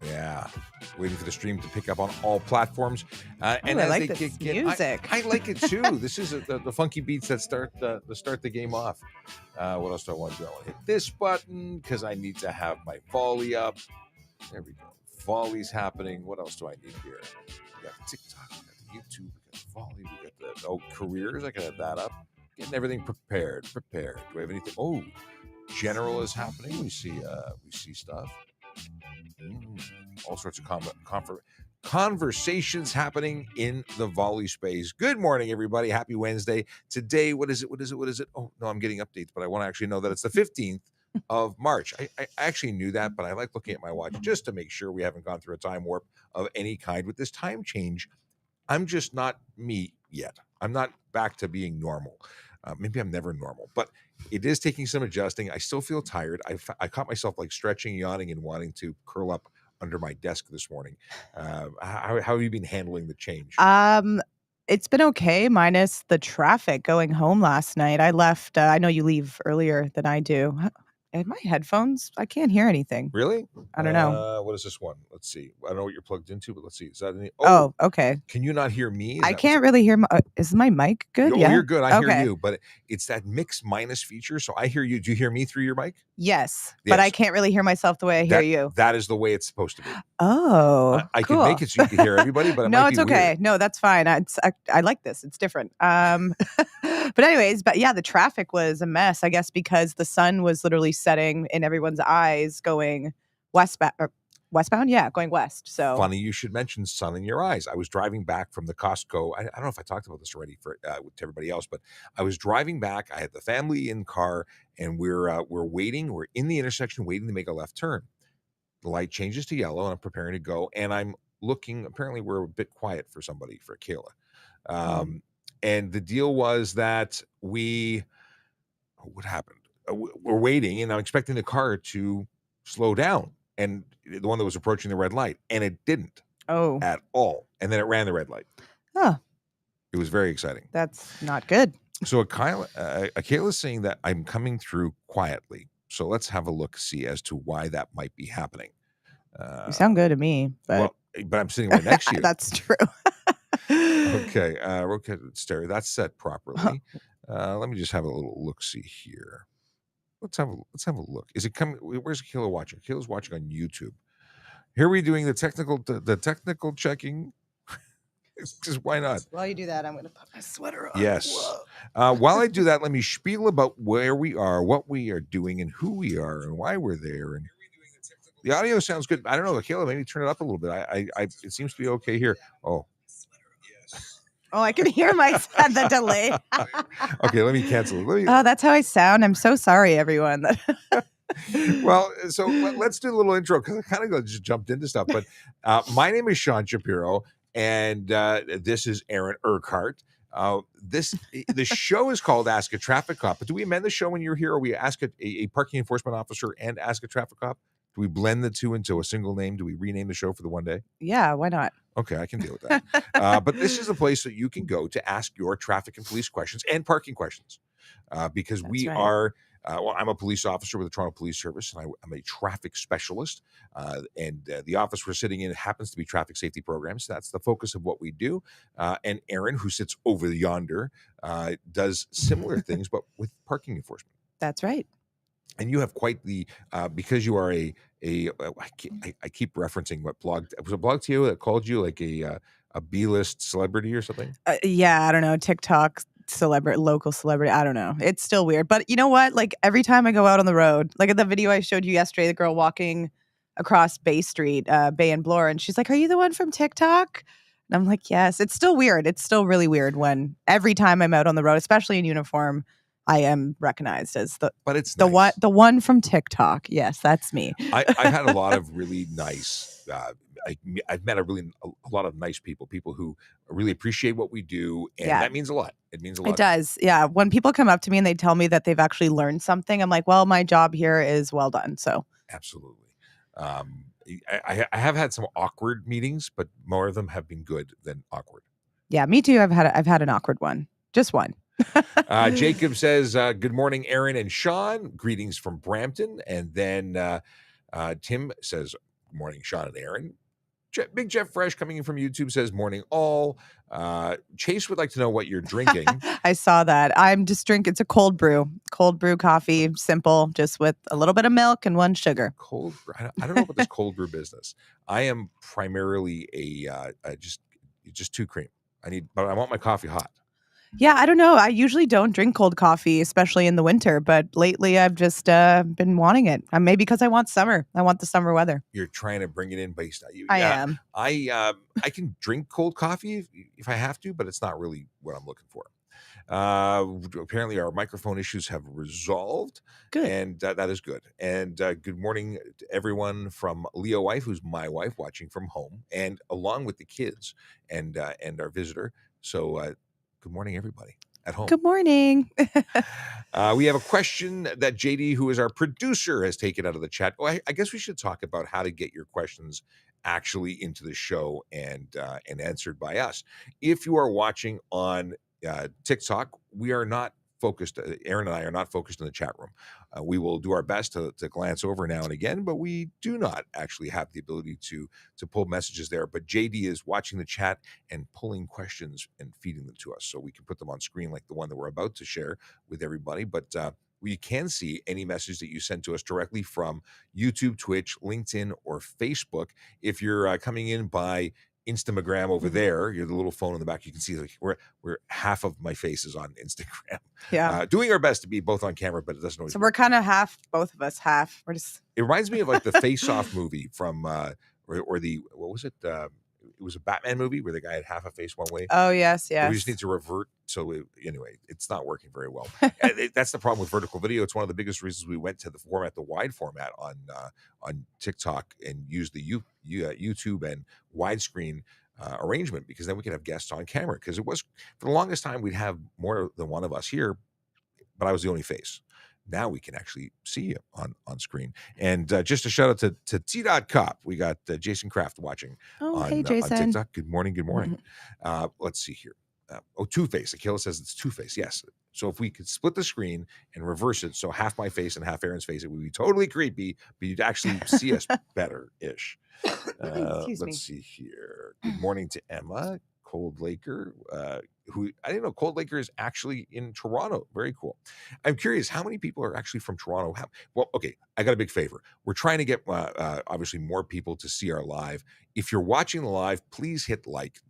Yeah, waiting for the stream to pick up on all platforms. And I as like they this kick in, music. I like it too. This is the funky beats that start the game off. What else do I want to do? I want to hit this button because I need to have my volley up. There we go. Volley's happening. What else do I need here? We got TikTok, we got the YouTube, we got the volley, we got the careers. I can have that up. Getting everything prepared. Do we have anything? Oh, general is happening. We see stuff. All sorts of conversations happening in the volley space. Good morning, everybody. Happy Wednesday. Today, what is it? Oh, no, I'm getting updates, but I want to actually know that it's the 15th of March. I actually knew that, but I like looking at my watch just to make sure we haven't gone through a time warp of any kind with this time change. I'm just not me yet. I'm not back to being normal. Maybe I'm never normal, but it is taking some adjusting. I still feel tired. I caught myself like stretching, yawning, and wanting to curl up under my desk this morning. How have you been handling the change? It's been okay, minus the traffic going home last night. I left. I know you leave earlier than I do. And my headphones, I can't hear anything. Really? I don't know. What is this one? Let's see. I don't know what you're plugged into, but let's see. Is that any? Oh, okay. Can you not hear me? I can't really hear. Is my mic good? Oh, yeah, you're good. I hear okay. you, but it's that mix minus feature. So I hear you. Do you hear me through your mic? Yes, but I can't really hear myself the way I hear you. That is the way it's supposed to be. Oh, I cool. can make it so you can hear everybody, but it no, might it's be okay. weird. No, that's fine. I like this. It's different. But anyways, yeah, the traffic was a mess, I guess, because the sun was literally setting in everyone's eyes going westbound. Yeah, going west. So funny you should mention sun in your eyes. I was driving back from the Costco. I don't know if I talked about this already to everybody else, but I was driving back. I had the family in car, and we're waiting. We're in the intersection waiting to make a left turn. The light changes to yellow, and I'm preparing to go. And I'm looking. Apparently, we're a bit quiet for somebody, for Kayla. And the deal was that what happened? We're waiting, and I'm expecting the car to slow down, and the one that was approaching the red light, and it didn't at all. And then it ran the red light. Oh, it was very exciting. That's not good. So Kayla's saying that I'm coming through quietly. So let's have a look, see as to why that might be happening. You sound good to me, but but I'm sitting right next to you. That's true. Okay, okay, stereo. That's set properly. Let me just have a little look. See here. Let's have a look. Is it coming? Where's Kayla watching? Kayla's watching on YouTube. Here we're doing the technical checking. Just why not? While you do that, I'm going to put my sweater on. Yes. While I do that, let me spiel about where we are, what we are doing, and who we are, and why we're there. And the audio sounds good. I don't know, Kayla. Maybe turn it up a little bit. It seems to be okay here. Oh. Oh, I can hear the delay. Okay, let me cancel it. Oh, that's how I sound. I'm so sorry, everyone. Well, so let's do a little intro because I kind of just jumped into stuff. But my name is Sean Shapiro, and this is Aaron Urquhart. The show is called Ask a Traffic Cop. But do we amend the show when you're here, or we ask a parking enforcement officer and ask a traffic cop? Do we blend the two into a single name? Do we rename the show for the one day? Yeah, why not? Okay, I can deal with that. But this is a place that you can go to ask your traffic and police questions and parking questions, because we are. Well, I'm a police officer with the Toronto Police Service, and I'm a traffic specialist. And the office we're sitting in happens to be traffic safety programs. That's the focus of what we do. And Aaron, who sits over yonder, does similar things, but with parking enforcement. That's right. And you have quite the because you are I keep referencing what blog was a blog to you that called you like a B-list celebrity or something. Yeah, I don't know, TikTok celebrity, local celebrity. I don't know. It's still weird, but you know what? Like every time I go out on the road, like at the video I showed you yesterday, the girl walking across Bay Street, Bay and Bloor, and she's like, "Are you the one from TikTok?" And I'm like, "Yes." It's still weird. It's still really weird when every time I'm out on the road, especially in uniform, I am recognized as the one from TikTok. Yes, that's me. I had a lot of really nice. I've met a lot of nice people who really appreciate what we do, and that means a lot. It means a lot. It does. Yeah. When people come up to me and they tell me that they've actually learned something, I'm like, well, my job here is well done. So absolutely. I have had some awkward meetings, but more of them have been good than awkward. Yeah, me too. I've had an awkward one. Just one. Jacob says, good morning, Aaron and Sean. Greetings from Brampton. And then Tim says, morning, Sean and Aaron. Big Jeff Fresh coming in from YouTube says, morning all. Chase would like to know what you're drinking. I saw that. I'm just drinking. It's a cold brew coffee, simple, just with a little bit of milk and 1 sugar. Cold brew. I don't know about this cold brew business. I am primarily just 2 cream. But I want my coffee hot. Yeah, I don't know. I usually don't drink cold coffee, especially in the winter, but lately I've just been wanting it. Maybe because I want summer. I want the summer weather. You're trying to bring it in based on you. I Yeah, am. I can drink cold coffee if I have to, but it's not really what I'm looking for. Apparently our microphone issues have resolved. Good. And that is good. And good morning to everyone from Leo wife, who's my wife, watching from home, and along with the kids and our visitor. So good morning, everybody at home. Good morning. We have a question that JD, who is our producer, has taken out of the chat. I guess we should talk about how to get your questions actually into the show and answered by us. If you are watching on TikTok, we are not focused. Aaron and I are not focused in the chat room. We will do our best to glance over now and again, but we do not actually have the ability to pull messages there. But JD is watching the chat and pulling questions and feeding them to us, so we can put them on screen like the one that we're about to share with everybody. But we can see any message that you send to us directly from YouTube, Twitch, LinkedIn, or Facebook. If you're coming in by Instagram over there, you're the little phone in the back. You can see like we're half of my face is on Instagram. Yeah. Doing our best to be both on camera, but it doesn't always. So we're kind of half, both of us half. We're just. It reminds me of like the Face Off movie from or the what was it? It was a Batman movie where the guy had half a face one way. Oh yes, But we yes. just need to revert. So anyway, it's not working very well. That's the problem with vertical video. It's one of the biggest reasons we went to the wide format on TikTok and used the YouTube and widescreen arrangement, because then we can have guests on camera. Because it was, for the longest time, we'd have more than one of us here, but I was the only face. Now we can actually see you on screen. And just a shout out to T.Cop. We got Jason Kraft watching Hey, Jason. on TikTok. Good morning. Good morning. Let's see here. Two-Face. Akila says it's Two-Face. Yes. So if we could split the screen and reverse it, so half my face and half Aaron's face, it would be totally creepy, but you'd actually see us better-ish. Let's see here. Good morning to Emma, Cold Laker, who I didn't know Cold Laker is actually in Toronto. Very cool. I'm curious how many people are actually from Toronto. Well, okay, I got a big favor. We're trying to get obviously more people to see our live. If you're watching the live, please hit like.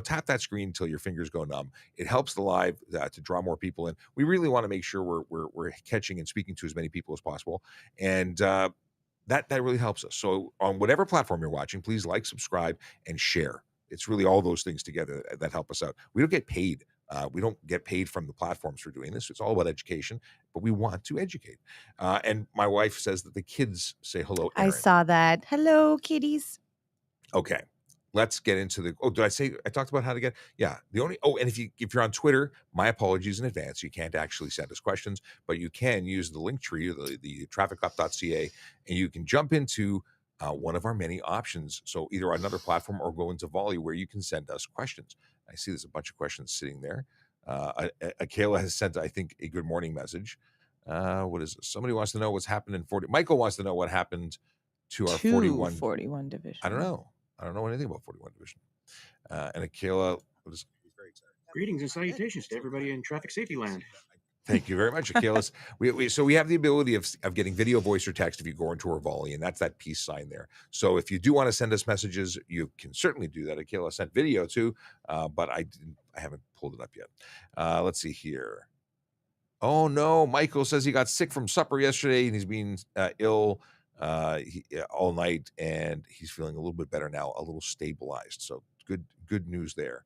Tap that screen until your fingers go numb. It helps the live to draw more people in. We really want to make sure we're catching and speaking to as many people as possible, and that really helps us. So on whatever platform you're watching, please like, subscribe, and share. It's really all those things together that help us out. We don't get paid. We don't get paid from the platforms for doing this. It's all about education, but we want to educate. And my wife says that the kids say hello, Aaron. I saw that. Hello, kitties. Okay. Let's get into the. Did I say I talked about how to get? Yeah. And if you're on Twitter, my apologies in advance. You can't actually send us questions, but you can use the link tree, the trafficup.ca, and you can jump into one of our many options. So either on another platform or go into Volley, where you can send us questions. I see there's a bunch of questions sitting there. Akela has sent, I think, a good morning message. What is this? Somebody wants to know what's happened in 40. Michael wants to know what happened to our 41 division. I don't know anything about 41 division. And Akela was very excited. Greetings and salutations to everybody in traffic safety land. Thank you very much, Achilles. We have the ability of getting video, voice, or text if you go into our Volley, and that's that peace sign there. So if you do want to send us messages, you can certainly do that. Achilles sent video too, but I haven't pulled it up yet. Let's see here. Oh no, Michael says he got sick from supper yesterday and he's been ill all night, and he's feeling a little bit better now, a little stabilized. So good news there.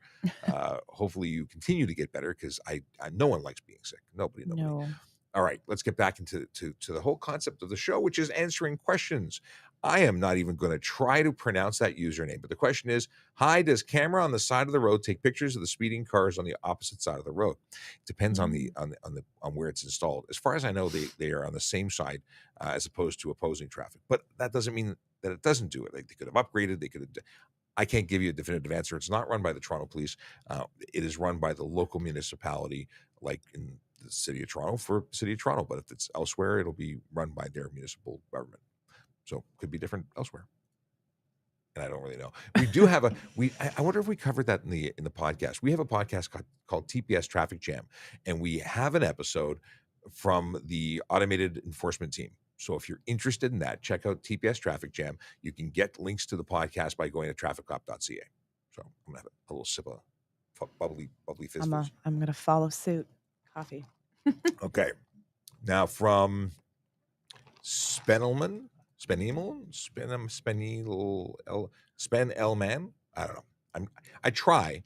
Hopefully you continue to get better, because I no one likes being sick. Nobody. No. All right, let's get back into the whole concept of the show, which is answering questions. I am not even going to try to pronounce that username, but the question is: hi, does camera on the side of the road take pictures of the speeding cars on the opposite side of the road? It depends on where it's installed. As far as I know, they are on the same side as opposed to opposing traffic, but that doesn't mean that it doesn't do it. Like, they could have upgraded. They could have. I can't give you a definitive answer. It's not run by the Toronto Police. It is run by the local municipality, like in the City of Toronto, for City of Toronto. But if it's elsewhere, it'll be run by their municipal government. So it could be different elsewhere. I don't really know. We do have a I wonder if we covered that in the podcast. We have a podcast called TPS Traffic Jam, and we have an episode from the automated enforcement team. So if you're interested in that, check out TPS Traffic Jam. You can get links to the podcast by going to trafficcop.ca. So I'm gonna have a little sip of bubbly fizz. I'm gonna follow suit. Coffee. Okay. Now from Spenelman, Spen Elman. I don't know. I try.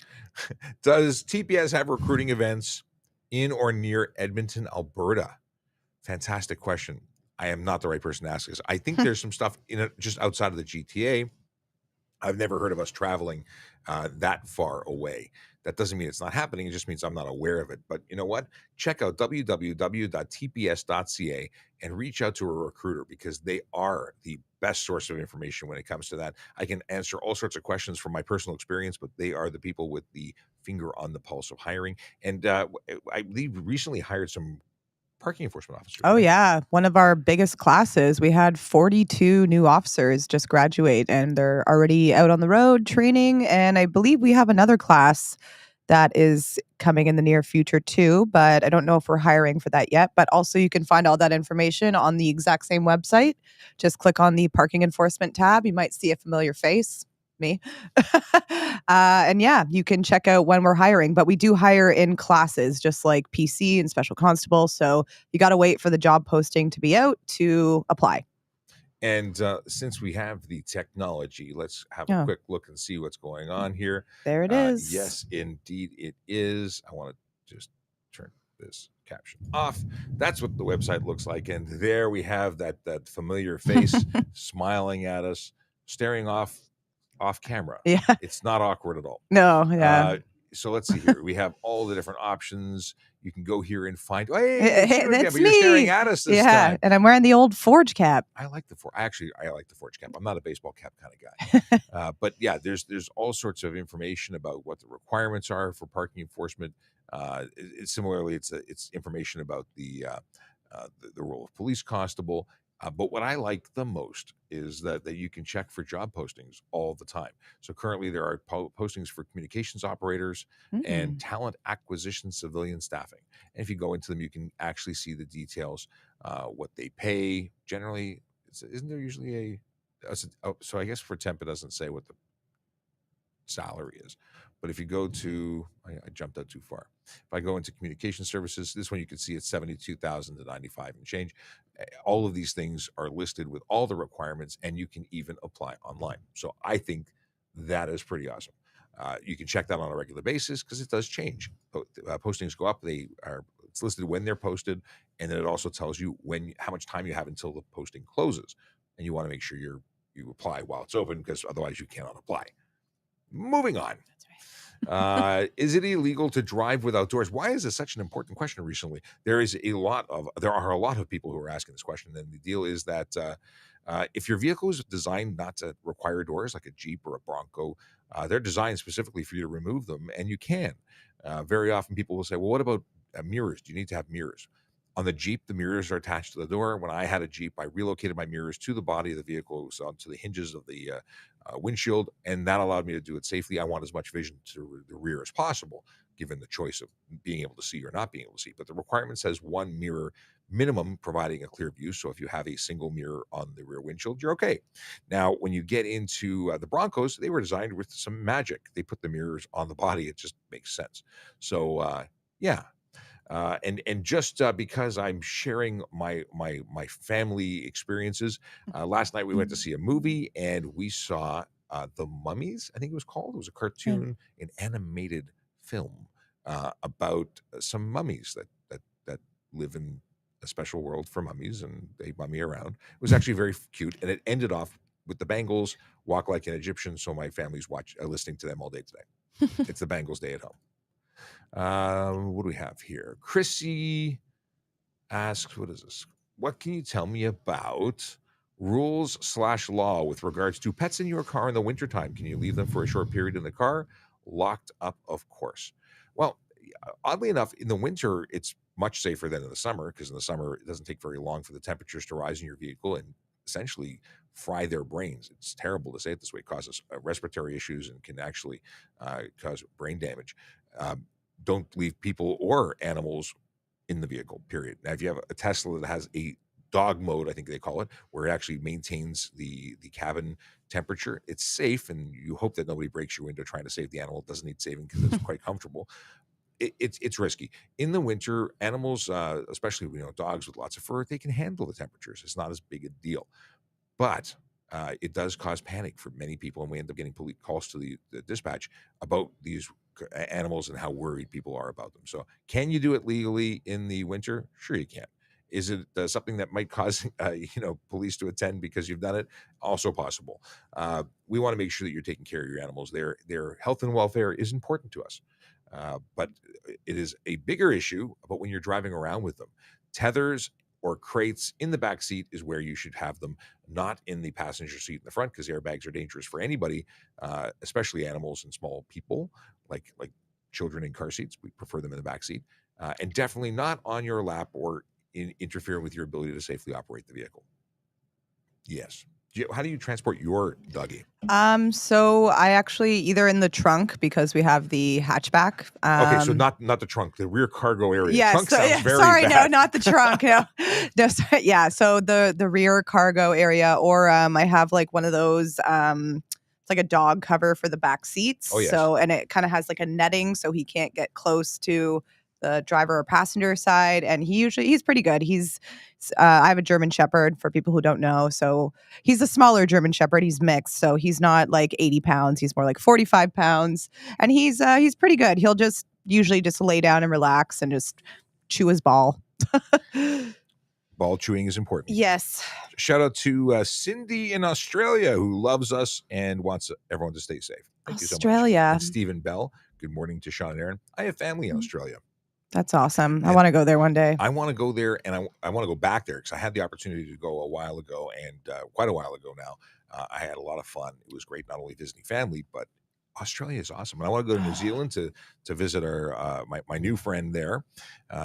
Does TPS have recruiting events in or near Edmonton, Alberta? Fantastic question. I am not the right person to ask this. I think there's some stuff in it just outside of the GTA. I've never heard of us traveling that far away. That doesn't mean it's not happening. It just means I'm not aware of it. But you know what? Check out www.tps.ca and reach out to a recruiter because they are the best source of information when it comes to that. I can answer all sorts of questions from my personal experience, but they are the people with the finger on the pulse of hiring. And I believe recently hired some parking enforcement officers. Oh, right? yeah. One of our biggest classes, we had 42 new officers just graduate, and they're already out on the road training. And I believe we have another class that is coming in the near future too, but I don't know if we're hiring for that yet. But also, you can find all that information on the exact same website. Just click on the parking enforcement tab. You might see a familiar face. Me. And yeah, you can check out when we're hiring, but we do hire in classes just like PC and special constable. So you got to wait for the job posting to be out to apply. And since we have the technology, let's have a quick look and see what's going on here. There it is. Yes, indeed it is. I want to just turn this caption off. That's what the website looks like. And there we have that familiar face smiling at us, staring off camera. Yeah. It's not awkward at all. No, yeah. So let's see here. We have all the different options. You can go here and find. Hey, that's but you're me. staring at us this time. And I'm wearing the old Forge cap. I like the I like the Forge cap. I'm not a baseball cap kind of guy. But yeah, there's all sorts of information about what the requirements are for parking enforcement. Similarly, it's information about the role of police constable. But what I like the most is that you can check for job postings all the time. So currently there are postings for communications operators and talent acquisition civilian staffing. And if you go into them, you can actually see the details, what they pay. Generally, isn't there usually so I guess for temp, it doesn't say what the salary is. But if you go to, I jumped out too far. If I go into communication services, this one you can see it's 72,000 to 95 and change. All of these things are listed with all the requirements, and you can even apply online. So I think that is pretty awesome. You can check that on a regular basis because it does change. Postings go up; it's listed when they're posted, and then it also tells you how much time you have until the posting closes, and you want to make sure you apply while it's open because otherwise you cannot apply. Moving on. Is it illegal to drive without doors? Why is this such an important question recently? There are a lot of people who are asking this question, and the deal is that if your vehicle is designed not to require doors, like a Jeep or a Bronco, they're designed specifically for you to remove them, and you can. Very often people will say, well, what about mirrors? Do you need to have mirrors? On the Jeep, the mirrors are attached to the door. When I had a Jeep, I relocated my mirrors to the body of the vehicle, so onto the hinges of the windshield, and that allowed me to do it safely. I want as much vision to the rear as possible, given the choice of being able to see or not being able to see. But the requirement says one mirror minimum, providing a clear view. So if you have a single mirror on the rear windshield, you're okay. Now, when you get into the Broncos, they were designed with some magic. They put the mirrors on the body. It just makes sense. So yeah. And just because I'm sharing my family experiences, last night we went to see a movie and we saw The Mummies. I think it was called. It was a cartoon, an animated film about some mummies that live in a special world for mummies, and they mummy around. It was actually very cute, and it ended off with the Bangles, "Walk Like an Egyptian." So my family's listening to them all day today. It's the Bangles Day at home. What do we have here? Chrissy asks, what is this? What can you tell me about rules/law with regards to pets in your car in the wintertime? Can you leave them for a short period in the car? Locked up, of course. Well, oddly enough, in the winter, it's much safer than in the summer, because in the summer, it doesn't take very long for the temperatures to rise in your vehicle. And essentially, fry their brains. It's terrible to say it this way. It causes respiratory issues and can actually cause brain damage. Don't leave people or animals in the vehicle, period. Now, if you have a Tesla that has a dog mode, I think they call it, where it actually maintains the cabin temperature, it's safe, and you hope that nobody breaks your window trying to save the animal. It doesn't need saving because it's quite comfortable. It's risky in the winter. Animals, especially dogs with lots of fur, they can handle the temperatures. It's not as big a deal, but it does cause panic for many people, and we end up getting calls to the dispatch about these animals and how worried people are about them. So, can you do it legally in the winter? Sure, you can. Is it something that might cause police to attend because you've done it? Also possible. We want to make sure that you're taking care of your animals. Their health and welfare is important to us. But it is a bigger issue about when you're driving around with them. Tethers or crates in the back seat is where you should have them, not in the passenger seat in the front, because airbags are dangerous for anybody, especially animals and small people like children in car seats. We prefer them in the back seat, and definitely not on your lap or interfere with your ability to safely operate the vehicle. Yes. How do you transport your doggy? So I actually either in the trunk because we have the hatchback. Okay, so not the trunk, the rear cargo area. Yes, Trunk sounds very sorry, bad. no, not the trunk. No, no, sorry, yeah. So the rear cargo area, or I have like one of those. It's like a dog cover for the back seats. Oh, yes. So and it kind of has like a netting, so he can't get close to the driver or passenger side. And he's pretty good. I have a German Shepherd for people who don't know. So he's a smaller German Shepherd. He's mixed, so he's not like 80 pounds. He's more like 45 pounds, and he's pretty good. He'll usually just lay down and relax and just chew his ball. Ball chewing is important. Yes. Shout out to Cindy in Australia who loves us and wants everyone to stay safe. Thank you so much. Australia. And Stephen Bell. Good morning to Sean and Aaron. I have family in Australia. That's awesome. I want to go there one day. I want to go there, and I want to go back there because I had the opportunity to go a while ago, and quite a while ago now. I had a lot of fun. It was great, not only visiting family, but Australia is awesome. And I want to go to New Zealand to visit my new friend there.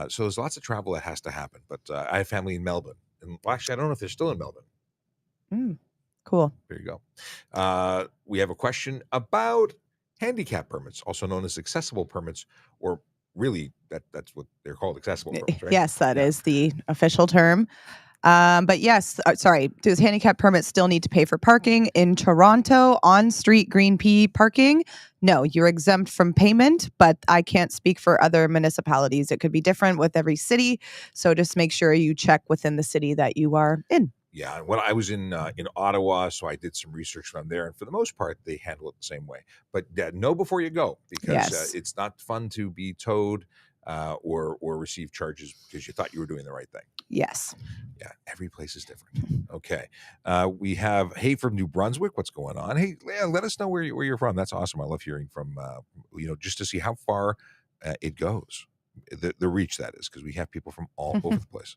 So there's lots of travel that has to happen. But I have family in Melbourne, and actually, I don't know if they're still in Melbourne. Cool. There you go. We have a question about handicap permits, also known as accessible permits, or really that's what they're called, accessible permits, right? Yes, that is the official term. But yes, sorry, does handicap permits still need to pay for parking in Toronto on-street Green P parking? No, you're exempt from payment, but I can't speak for other municipalities. It could be different with every city. So just make sure you check within the city that you are in. Yeah, when I was in Ottawa, so I did some research from there, and for the most part, they handle it the same way. But know before you go, because it's not fun to be towed or receive charges because you thought you were doing the right thing. Yes. Yeah, every place is different. Okay, we have from New Brunswick. What's going on? Hey, let us know where you're from. That's awesome. I love hearing from just to see how far it goes, the reach that is, because we have people from all over the place.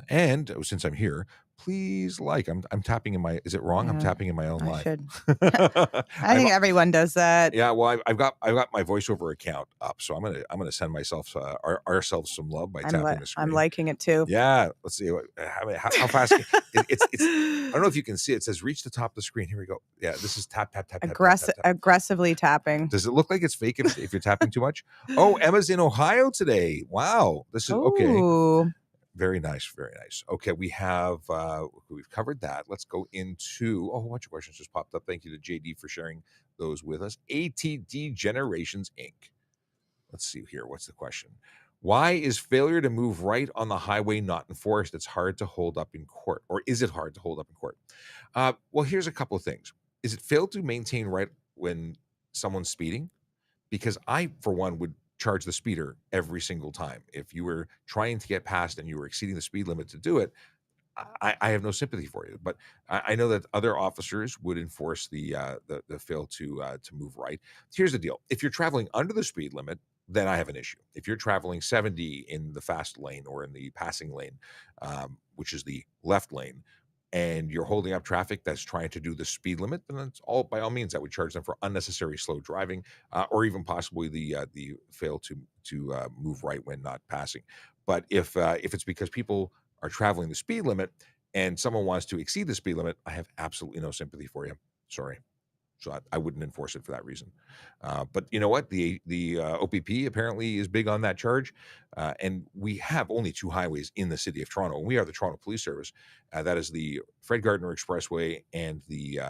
And since I'm here, please I'm tapping in my. Is it wrong? Yeah, I'm tapping in my own live. I think everyone does that. Yeah, well, I've got my voiceover account up, so I'm gonna send myself ourselves some love by tapping the screen. I'm liking it too. Yeah, let's see how fast. It's I don't know if you can see it. It says reach the top of the screen. Here we go. Yeah, this is tap. Aggressively tapping. Does it look like it's fake if you're tapping too much? Oh, Emma's in Ohio today. Wow, this is okay. Very nice, very nice. Okay, we've covered that. Let's go into a whole bunch of questions just popped up. Thank you to JD for sharing those with us. ATD Generations Inc. Let's see here. What's the question? Why is failure to move right on the highway not enforced? It's hard to hold up in court, or is it hard to hold up in court? Well, here's a couple of things. Is it failed to maintain right when someone's speeding? Because I, for one, would charge the speeder every single time. If you were trying to get past and you were exceeding the speed limit to do it, I have no sympathy for you. But I know that other officers would enforce the fail to move right. Here's the deal: if you're traveling under the speed limit, then I have an issue. If you're traveling 70 in the fast lane or in the passing lane, which is the left lane, and you're holding up traffic that's trying to do the speed limit, then it's by all means, I would charge them for unnecessary slow driving, or even possibly the fail to move right when not passing. But if it's because people are traveling the speed limit and someone wants to exceed the speed limit, I have absolutely no sympathy for you. Sorry. So I wouldn't enforce it for that reason. But you know what? The OPP apparently is big on that charge, and we have only 2 highways in the city of Toronto. And we are the Toronto Police Service. That is the Fred Gardner Expressway and the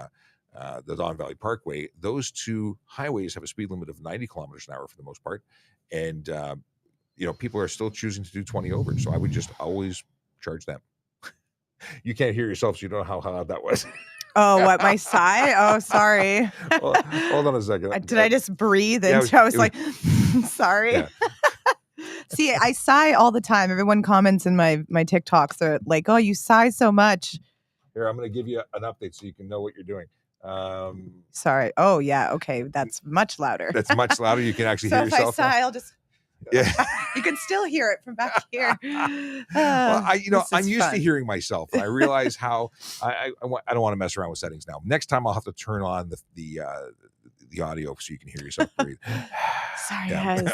Don Valley Parkway. Those 2 highways have a speed limit of 90 kilometers an hour for the most part, and people are still choosing to do 20 over. So I would just always charge them. You can't hear yourself, so you don't know how loud that was. Oh, what, my sigh? Oh, sorry. Hold on a second. Did I just breathe Yeah, into? I was it like, sorry. Yeah. See, I sigh all the time. Everyone comments in my TikToks. They're like, "Oh, you sigh so much." Here, I'm going to give you an update so you can know what you're doing. Sorry. Oh, yeah. Okay, that's much louder. That's much louder. You can actually So hear if yourself. I sigh, I'll just. Yeah. You can still hear it from back here. Well, This I'm is used fun. to hearing myself, and I realize how I don't want to mess around with settings now. Next time, I'll have to turn on the audio so you can hear yourself breathe. Sorry, Yeah. guys.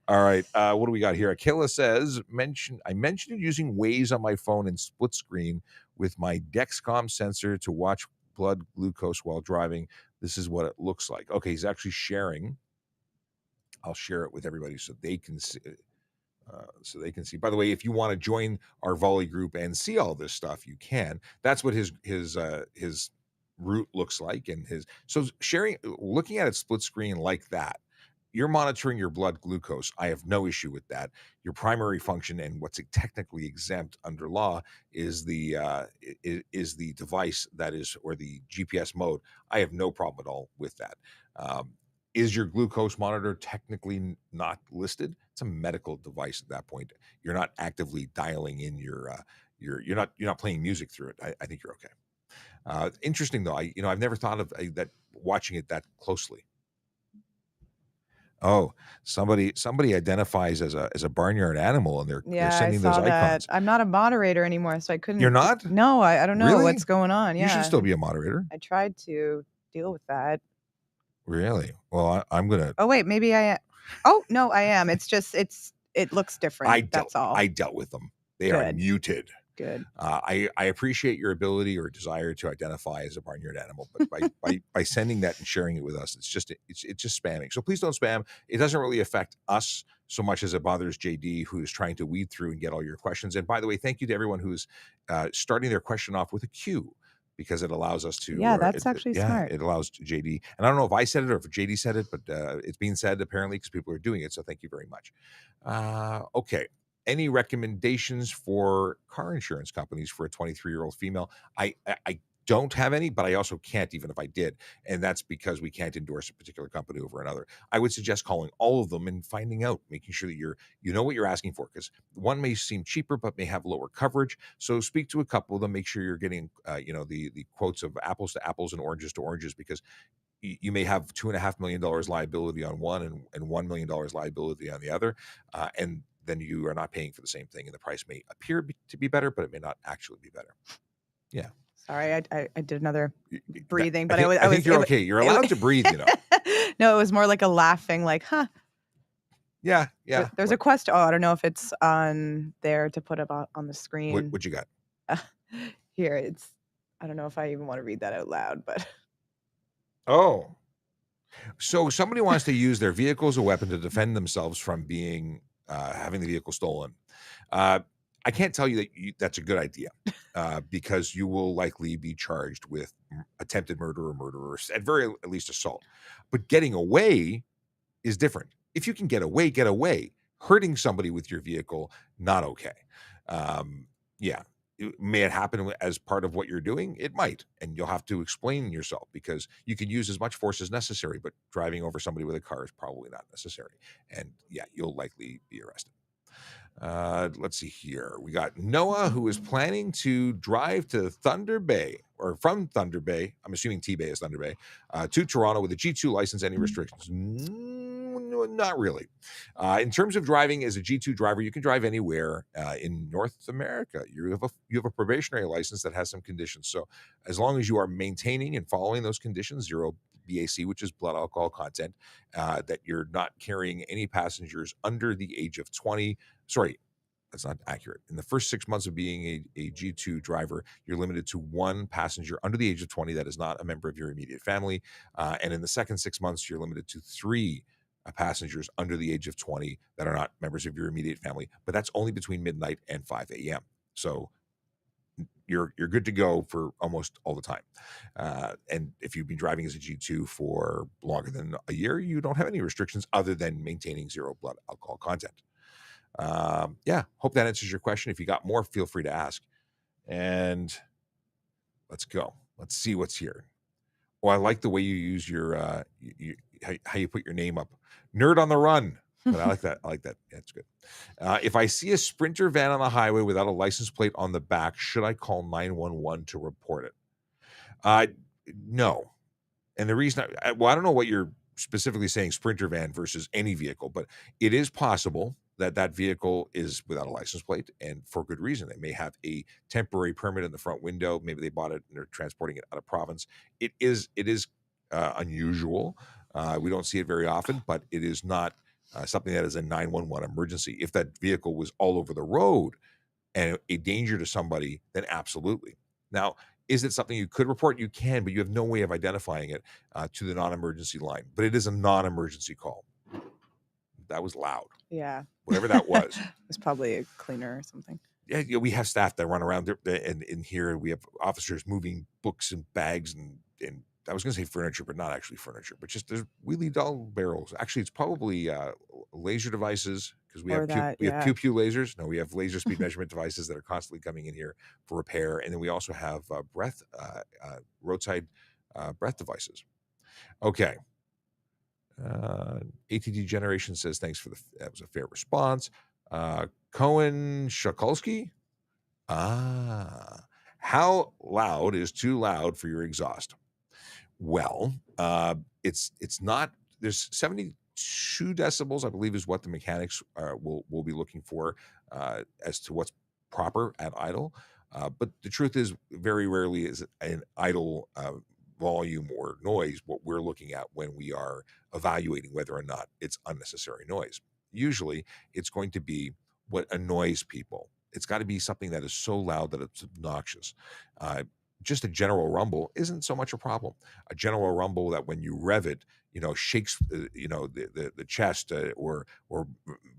All right. What do we got here? Akila says, I mentioned using Waze on my phone in split screen with my Dexcom sensor to watch blood glucose while driving. This is what it looks like. Okay, he's actually sharing. I'll share it with everybody so they can see. By the way, if you want to join our volley group and see all this stuff, you can. That's what his route looks like, and looking at it split screen like that. You're monitoring your blood glucose. I have no issue with that. Your primary function and what's technically exempt under law is the device that is, or the GPS mode. I have no problem at all with that. Is your glucose monitor technically not listed? It's a medical device at that point. You're not actively dialing in you're not playing music through it. I think you're okay. Interesting though. I've never thought of that, watching it that closely. Oh, somebody identifies as a barnyard animal, and they're sending those icons. That. I'm not a moderator anymore, so I couldn't. You're not? No, I don't know Really? what's going on. Yeah, You should still be a moderator. I tried to deal with that. Really? Well, I'm gonna. Oh wait, maybe I am. Oh no, I am. It's just it looks different. That's all. I dealt with them. They are muted. Good. I appreciate your ability or desire to identify as a barnyard animal, but by sending that and sharing it with us, it's just spamming. So please don't spam. It doesn't really affect us so much as it bothers JD, who's trying to weed through and get all your questions. And by the way, thank you to everyone who's starting their question off with a Q, because it allows us to. Yeah, that's actually smart. It allows JD, and I don't know if I said it or if JD said it, but it's being said apparently because people are doing it. So thank you very much. Okay. Any recommendations for car insurance companies for a 23-year-old female? I don't have any, but I also can't, even if I did. And that's because we can't endorse a particular company over another. I would suggest calling all of them and finding out, making sure that you know what you're asking for, because one may seem cheaper but may have lower coverage. So speak to a couple of them, make sure you're getting the quotes of apples to apples and oranges to oranges, because you may have $2.5 million liability on one and $1 million liability on the other, and then you are not paying for the same thing, and the price may appear to be better, but it may not actually be better. Yeah. Sorry, I did another breathing, but I think you're okay. You're allowed to breathe, No, it was more like a laughing, like, huh. Yeah. There's a question. Oh, I don't know if it's on there to put up on the screen. What you got? Here, I don't know if I even want to read that out loud, but. Oh. So somebody wants to use their vehicle as a weapon to defend themselves from being having the vehicle stolen. I can't tell you that that's a good idea, because you will likely be charged with attempted murder or murder, or at least assault. But getting away is different. If you can get away, get away. Hurting somebody with your vehicle, not okay. Yeah. May it happen as part of what you're doing? It might, and you'll have to explain yourself, because you can use as much force as necessary, but driving over somebody with a car is probably not necessary. And yeah, you'll likely be arrested. Let's see here. We got Noah, who is planning to drive to Thunder Bay, or from Thunder Bay, I'm assuming T-Bay is Thunder Bay, to Toronto with a G2 license. Any restrictions? Not really. In terms of driving as a G2 driver, you can drive anywhere in North America. You have a probationary license that has some conditions. So as long as you are maintaining and following those conditions, 0 BAC, which is blood alcohol content, that you're not carrying any passengers under the age of 20. Sorry, That's not accurate. In the first 6 months of being a G2 driver, you're limited to one passenger under the age of 20 that is not a member of your immediate family. And in the second 6 months, you're limited to three passengers under the age of 20 that are not members of your immediate family. But that's only between midnight and 5 a.m. So you're good to go for almost all the time. And if you've been driving as a G2 for longer than a year, you don't have any restrictions other than maintaining zero blood alcohol content. Yeah, hope that answers your question. If you got more, feel free to ask. And let's go. Let's see what's here. Oh, I like the way you use your how you put your name up. Nerd on the run. But I like that. I like that. Yeah, it's good. If I see a Sprinter van on the highway without a license plate on the back, should I call 911 to report it? No. And the reason, I don't know what you're specifically saying, Sprinter van versus any vehicle, but it is possible that that vehicle is without a license plate, and for good reason. They may have a temporary permit in the front window. Maybe they bought it and they're transporting it out of province. It is unusual. We don't see it very often, but it is not something that is a 911 emergency. If that vehicle was all over the road and a danger to somebody, then absolutely. Now, is it something you could report? You can, but you have no way of identifying it to the non-emergency line. But it is a non-emergency call. That was loud. Yeah. Whatever that was. It's probably a cleaner or something. Yeah, we have staff that run around there, and in here we have officers moving books and bags and I was going to say furniture, but not actually furniture, but just there's wheelie doll barrels. Actually, it's probably laser devices because we have pew lasers. No, we have laser speed measurement devices that are constantly coming in here for repair, and then we also have roadside breath devices. Okay. ATD Generation says thanks for that was a fair response. Cohen Shakulski. How loud is too loud for your exhaust? Well, it's not. There's 72 decibels, I believe, is what the mechanics will be looking for as to what's proper at idle. But the truth is, very rarely is an idle volume or noise what we're looking at when we are evaluating whether or not it's unnecessary noise. Usually, it's going to be what annoys people. It's got to be something that is so loud that it's obnoxious. Just a general rumble isn't so much a problem. A general rumble that when you rev it, shakes, the chest or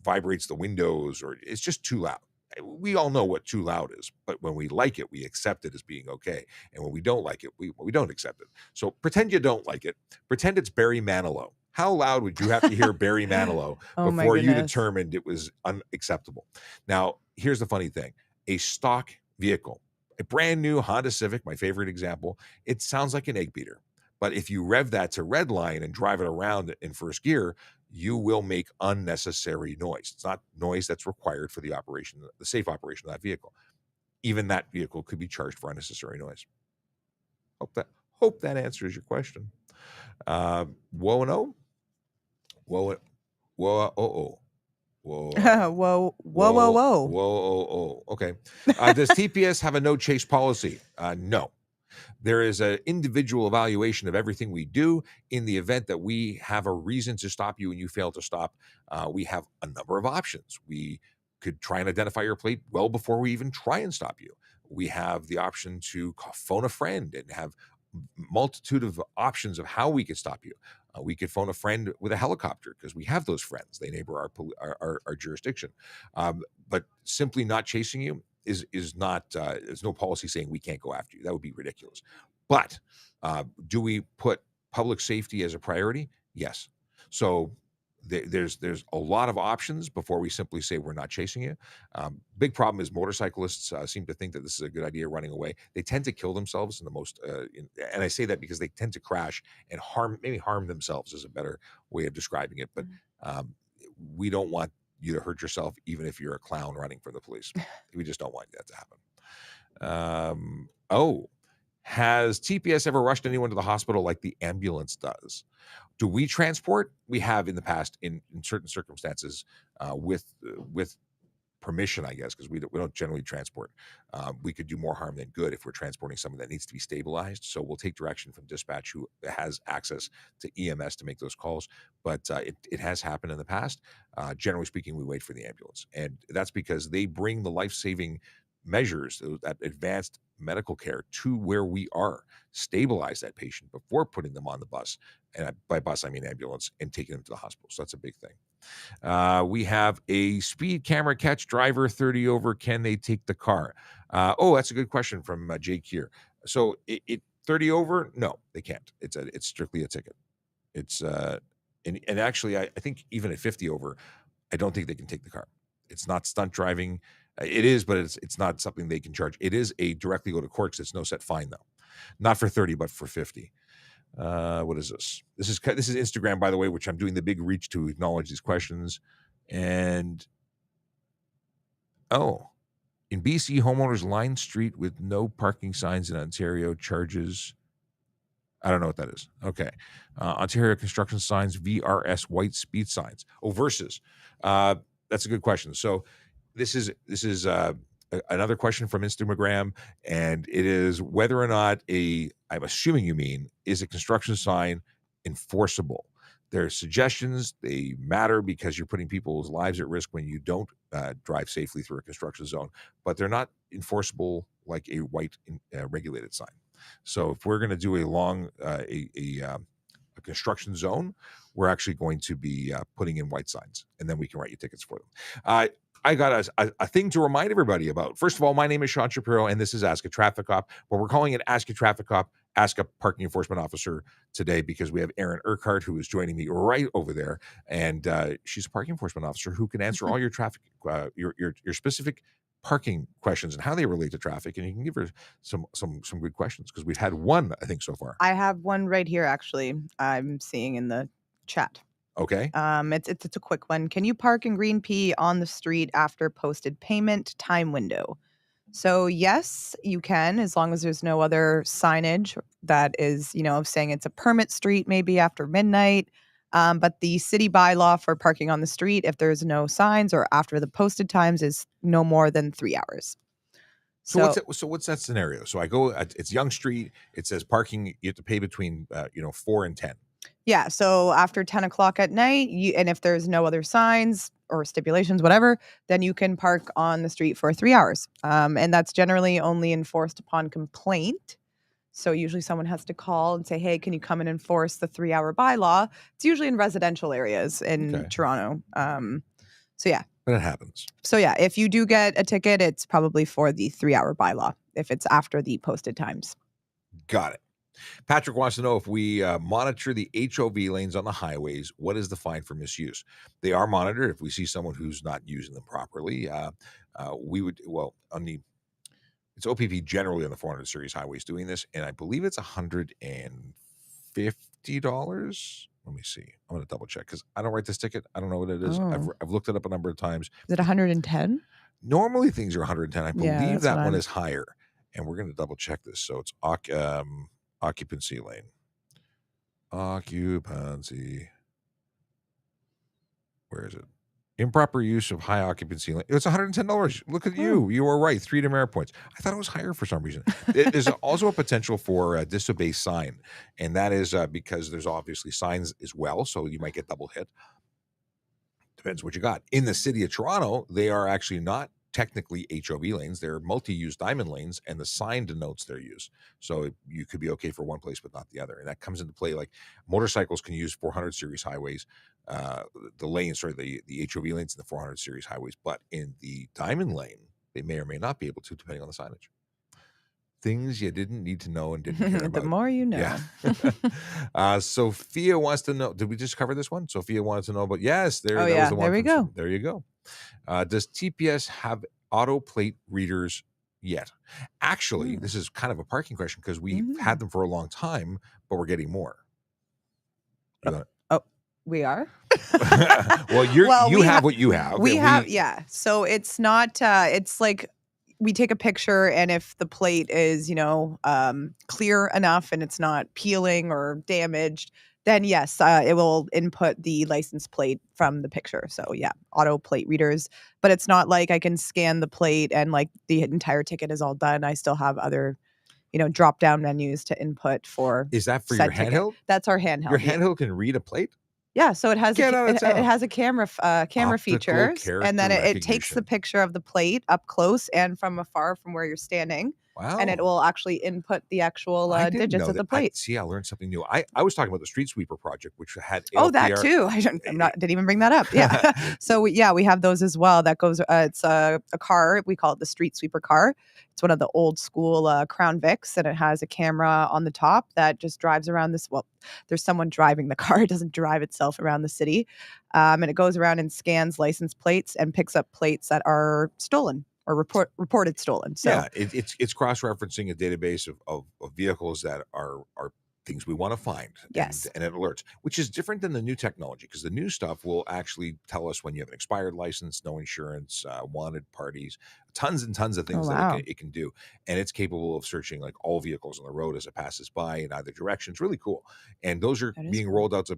vibrates the windows, or it's just too loud. We all know what too loud is, but when we like it, we accept it as being okay. And when we don't like it, we don't accept it. So pretend you don't like it. Pretend it's Barry Manilow. How loud would you have to hear Barry Manilow before you determined it was unacceptable? Now, here's the funny thing. A stock vehicle, a brand new Honda Civic, my favorite example, it sounds like an egg beater. But if you rev that to red line and drive it around in first gear, you will make unnecessary noise. It's not noise that's required for the safe operation of that vehicle. Even that vehicle could be charged for unnecessary noise. Hope that answers your question. Whoa and oh. Whoa, whoa, oh, whoa. Whoa. Okay. Does TPS have a no chase policy? No. There is an individual evaluation of everything we do. In the event that we have a reason to stop you and you fail to stop, we have a number of options. We could try and identify your plate well before we even try and stop you. We have the option to phone a friend and have multitude of options of how we could stop you. We could phone a friend with a helicopter because we have those friends. They neighbor our jurisdiction. But simply not chasing you is not, there's no policy saying we can't go after you. That would be ridiculous. But do we put public safety as a priority? Yes. So there's a lot of options before we simply say we're not chasing you. Big problem is motorcyclists seem to think that this is a good idea running away. They tend to kill themselves in the most, and I say that because they tend to crash and harm themselves is a better way of describing it. But we don't want you to hurt yourself, even if you're a clown running from the police. We just don't want that to happen. Has TPS ever rushed anyone to the hospital like the ambulance does? Do we transport? We have in the past in certain circumstances with permission, I guess, because we don't generally transport. We could do more harm than good if we're transporting someone that needs to be stabilized. So we'll take direction from dispatch, who has access to EMS to make those calls. But it has happened in the past. Generally speaking, we wait for the ambulance, and that's because they bring the life-saving measures, that advanced medical care, to where we are, stabilize that patient before putting them on the bus, and by bus I mean ambulance, and taking them to the hospital. So that's a big thing. We have a speed camera catch driver 30 over. Can they take the car? That's a good question from Jake here. So it 30 over? No, they can't. It's strictly a ticket. It's and actually I think even at 50 over, I don't think they can take the car. It's not stunt driving. It is, but it's not something they can charge. It is a directly go to court, 'cause it's no set fine though. Not for 30, but for 50. What is this? This is Instagram, by the way, which I'm doing the big reach to acknowledge these questions. And in BC, homeowners line street with no parking signs. In Ontario, charges. I don't know what that is. Okay. Ontario construction signs, VRS white speed signs. Versus. That's a good question. So this is another question from Instagram, and it is whether or not I'm assuming you mean, is a construction sign enforceable? Their suggestions, they matter because you're putting people's lives at risk when you don't drive safely through a construction zone, but they're not enforceable like a white regulated sign. So if we're going to do a long a construction zone, we're actually going to be putting in white signs, and then we can write you tickets for them. I got a thing to remind everybody about. First of all, my name is Sean Shapiro, and this is Ask a Traffic Cop. But we're calling it Ask a Traffic Cop, Ask a Parking Enforcement Officer today, because we have Erin Urquhart, who is joining me right over there, and she's a parking enforcement officer who can answer all your traffic, your specific parking questions and how they relate to traffic. And you can give her some good questions, because we've had one, I think, so far. I have one right here, actually. I'm seeing in the chat. Okay. It's a quick one. Can you park in green P on the street after posted payment time window? So yes, you can, as long as there's no other signage that is, saying it's a permit street, maybe after midnight. But the city bylaw for parking on the street, if there's no signs or after the posted times, is no more than 3 hours. So what's that scenario? So I go, it's Yonge Street. It says parking, you have to pay between 4 and 10. Yeah. So after 10 o'clock at night, and if there's no other signs or stipulations, whatever, then you can park on the street for 3 hours. And that's generally only enforced upon complaint. So usually someone has to call and say, hey, can you come and enforce the 3 hour bylaw? It's usually in residential areas in Toronto. So yeah. But it happens. So yeah, if you do get a ticket, it's probably for the 3 hour bylaw if it's after the posted times. Got it. Patrick wants to know, if we monitor the HOV lanes on the highways, what is the fine for misuse? They are monitored. If we see someone who's not using them properly, we would, it's OPP generally on the 400 series highways doing this, and I believe it's $150. Let me see. I'm going to double check, because I don't write this ticket. I don't know what it is. Oh. I've looked it up a number of times. Is it 110? Normally things are 110. I believe that one is is higher, and we're going to double check this. So it's occupancy lane. Occupancy. Where is it? Improper use of high occupancy lane. It's $110. Look at you. You were right. 3 demerit points. I thought it was higher for some reason. There's also a potential for disobey sign. And that is because there's obviously signs as well. So you might get double hit. Depends what you got. In the city of Toronto, they are actually not technically HOV lanes. They're multi-use diamond lanes, and the sign denotes their use. So you could be okay for one place, but not the other. And that comes into play. Like motorcycles can use 400 series highways, the HOV lanes in the 400 series highways, but in the diamond lane, they may or may not be able to, depending on the signage. Things you didn't need to know and didn't care about. The more you know. Yeah. Sophia wants to know, did we just cover this one? Sophia wanted to know, but yes, that was the one. There we go. There you go. Does TPS have auto plate readers yet? Actually, this is kind of a parking question, because we've had them for a long time, but we're getting more. We are? Well, you have what you have. We have, yeah. So it's not, it's like we take a picture, and if the plate is, clear enough and it's not peeling or damaged, then yes, it will input the license plate from the picture. So yeah, auto plate readers. But it's not like I can scan the plate and like the entire ticket is all done. I still have other, drop down menus to input for Is that for your said ticket. handheld? That's our handheld. Your handheld can read a plate? Yeah, so it has Get out of it town. has a camera Optical features, and then character it takes the recognition. picture of the plate up close and from afar from where you're standing, and it Wow. will actually input the actual I didn't digits know of the that. plate. I learned something new. I was talking about the Street Sweeper project, which had Oh, that ALPR. too. Didn't even bring that up. Yeah. So we have those as well. That goes. It's a car. We call it the Street Sweeper car. It's one of the old school Crown Vics, and it has a camera on the top that just drives around this. Well, there's someone driving the car. It doesn't drive itself around the city, and it goes around and scans license plates and picks up plates that are stolen or reported stolen. So Yeah, it's cross-referencing a database of vehicles that are things we want to find, yes. and it alerts, which is different than the new technology, because the new stuff will actually tell us when you have an expired license, no insurance, wanted parties, tons and tons of things that wow. it can do, and it's capable of searching like all vehicles on the road as it passes by in either direction. It's really cool, and those are That is being cool. rolled out to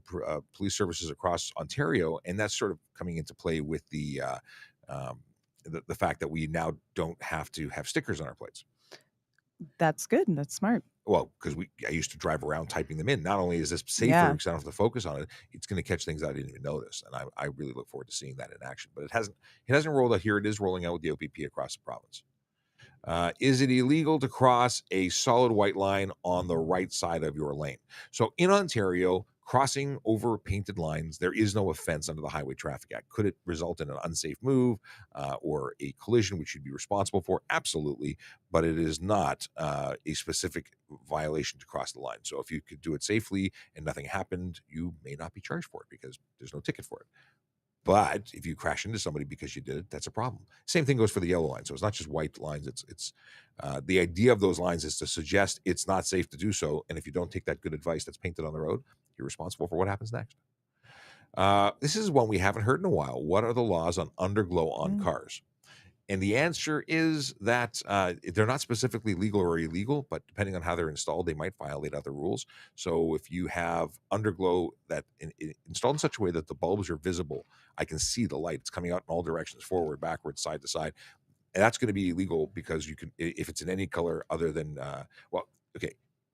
police services across Ontario, and that's sort of coming into play with um, the fact that we now don't have to have stickers on our plates. That's good. That's smart. Well, because I used to drive around typing them in. Not only is this safer Yeah. because I don't have to focus on it, it's going to catch things I didn't even notice, and I really look forward to seeing that in action. But it hasn't rolled out here. It is rolling out with the OPP across the province. Is it illegal to cross a solid white line on the right side of your lane? So in Ontario, crossing over painted lines, there is no offense under the Highway Traffic Act. Could it result in an unsafe move or a collision, which you'd be responsible for? Absolutely. But it is not a specific violation to cross the line. So if you could do it safely and nothing happened, you may not be charged for it because there's no ticket for it. But if you crash into somebody because you did it, that's a problem. Same thing goes for the yellow line. So it's not just white lines. It's the idea of those lines is to suggest it's not safe to do so. And if you don't take that good advice that's painted on the road, you're responsible for what happens next. This is one we haven't heard in a while. What are the laws on underglow on cars? And the answer is that they're not specifically legal or illegal, but depending on how they're installed, they might violate other rules. So if you have underglow that installed in such a way that the bulbs are visible, I can see the light. It's coming out in all directions, forward, backwards, side to side. And that's going to be illegal because you can, if it's in any color other than,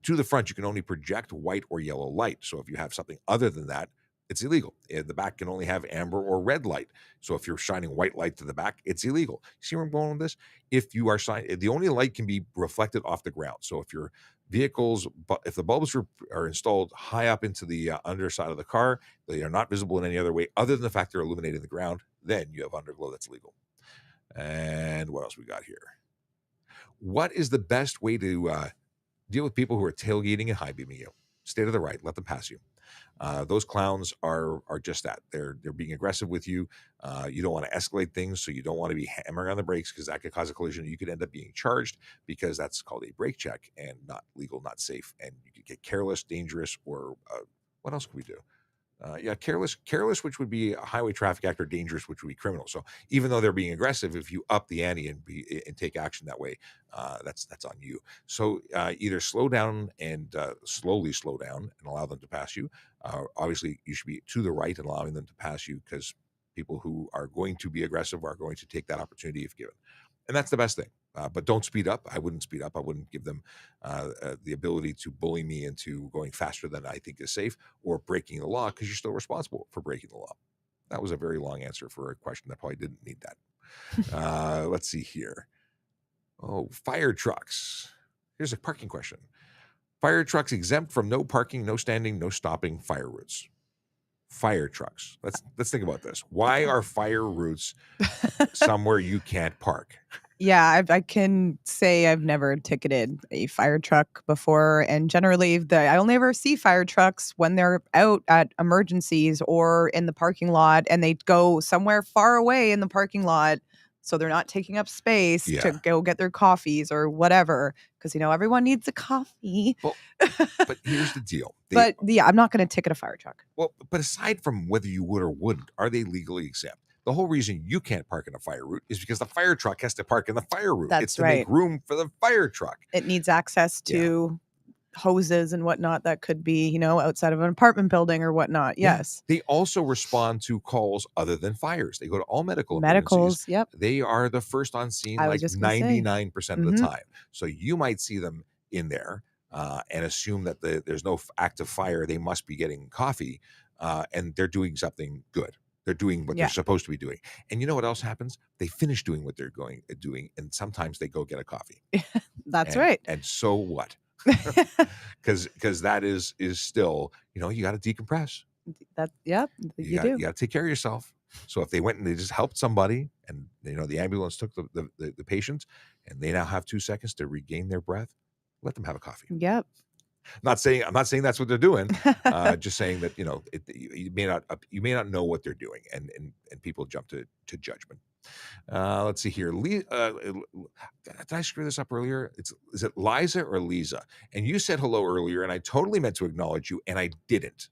to the front, you can only project white or yellow light. So if you have something other than that, it's illegal. The back can only have amber or red light. So if you're shining white light to the back, it's illegal. See where I'm going with this? If you are shining, the only light can be reflected off the ground. So if your vehicles, but if the bulbs are installed high up into the underside of the car, they are not visible in any other way other than the fact they're illuminating the ground, then you have underglow that's legal. And what else we got here? What is the best way to deal with people who are tailgating and high beaming you? Stay to the right, let them pass you. Those clowns are just that. They're being aggressive with you. You don't want to escalate things, so you don't want to be hammering on the brakes because that could cause a collision. You could end up being charged because that's called a brake check and not legal, not safe. And you could get careless, dangerous, or what else could we do? Careless, which would be a Highway Traffic Act, or dangerous, which would be criminal. So even though they're being aggressive, if you up the ante and take action that way, that's on you. So either slow down and slowly slow down and allow them to pass you. Obviously, you should be to the right and allowing them to pass you because people who are going to be aggressive are going to take that opportunity if given, and that's the best thing. But don't speed up. I wouldn't speed up. I wouldn't give them the ability to bully me into going faster than I think is safe or breaking the law because you're still responsible for breaking the law. That was a very long answer for a question that probably didn't need that. Let's see here. Oh, fire trucks. Here's a parking question. Fire trucks exempt from no parking, no standing, no stopping fire routes. Fire trucks. Let's think about this. Why are fire routes somewhere you can't park? Yeah, I can say I've never ticketed a fire truck before, and generally, I only ever see fire trucks when they're out at emergencies or in the parking lot, and they go somewhere far away in the parking lot, so they're not taking up space to go get their coffees or whatever. Because everyone needs a coffee. Well, but here's the deal. I'm not going to ticket a fire truck. Well, but aside from whether you would or wouldn't, are they legally exempt? The whole reason you can't park in a fire route is because the fire truck has to park in the fire route. That's it's to right. make room for the fire truck. It needs access to hoses and whatnot that could be, outside of an apartment building or whatnot. Yeah. Yes. They also respond to calls other than fires. They go to all medical emergencies. Medicals. Yep. They are the first on scene I was like just going to say. 99% of the time. So you might see them in there and assume that there's no active fire. They must be getting coffee and they're doing something good. They're doing what they're supposed to be doing. And you know what else happens? They finish doing what they're doing, and sometimes they go get a coffee. That's right. And so what? Because that is still, you got to decompress. You do. You got to take care of yourself. So if they went and they just helped somebody, and the ambulance took the patient, and they now have 2 seconds to regain their breath, let them have a coffee. Yep. I'm not saying that's what they're doing. Just saying that you may not know what they're doing, and people jump to judgment. Let's see here. Did I screw this up earlier? Is it Liza or Lisa? And you said hello earlier, and I totally meant to acknowledge you, and I didn't.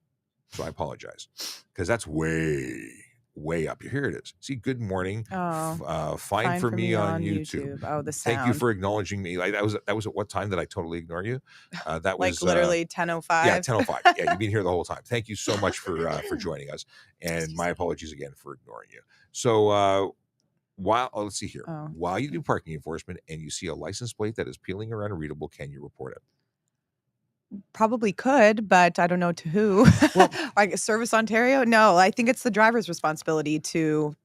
So I apologize, because that's way up. Here it is. See, good morning. Fine for me on YouTube. Oh, the sound. Thank you for acknowledging me. Like that was at what time did I totally ignore you? That like was literally 10:05. Yeah, 10:05. Yeah, you've been here the whole time. Thank you so much for joining us, and my apologies again for ignoring you. So let's see here. While you do parking enforcement and you see a license plate that is peeling or unreadable, can you report it? Probably could, but I don't know to who. Well, like Service Ontario? No, I think it's the driver's responsibility to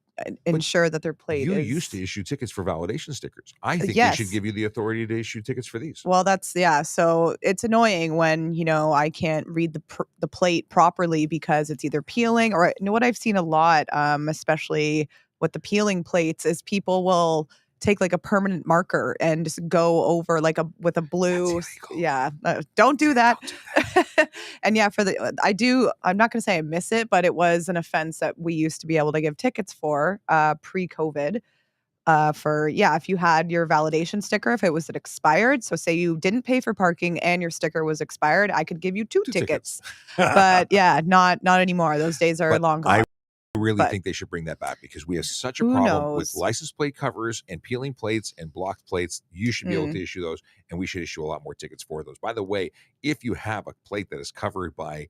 ensure that their plate you is. used to issue tickets for validation stickers. I think they should give you the authority to issue tickets for these. Well, so it's annoying when, I can't read the plate properly because it's either peeling or what I've seen a lot, especially with the peeling plates, is people will take like a permanent marker and just go over with a blue. Don't do that. And I'm not going to say I miss it, but it was an offense that we used to be able to give tickets for pre-COVID. If you had your validation sticker, if it was expired, so say you didn't pay for parking and your sticker was expired, I could give you two tickets. But not anymore. Those days are long gone. I really think they should bring that back, because we have such a problem with license plate covers and peeling plates and blocked plates. You should be able to issue those, and we should issue a lot more tickets for those. By the way, if you have a plate that is covered by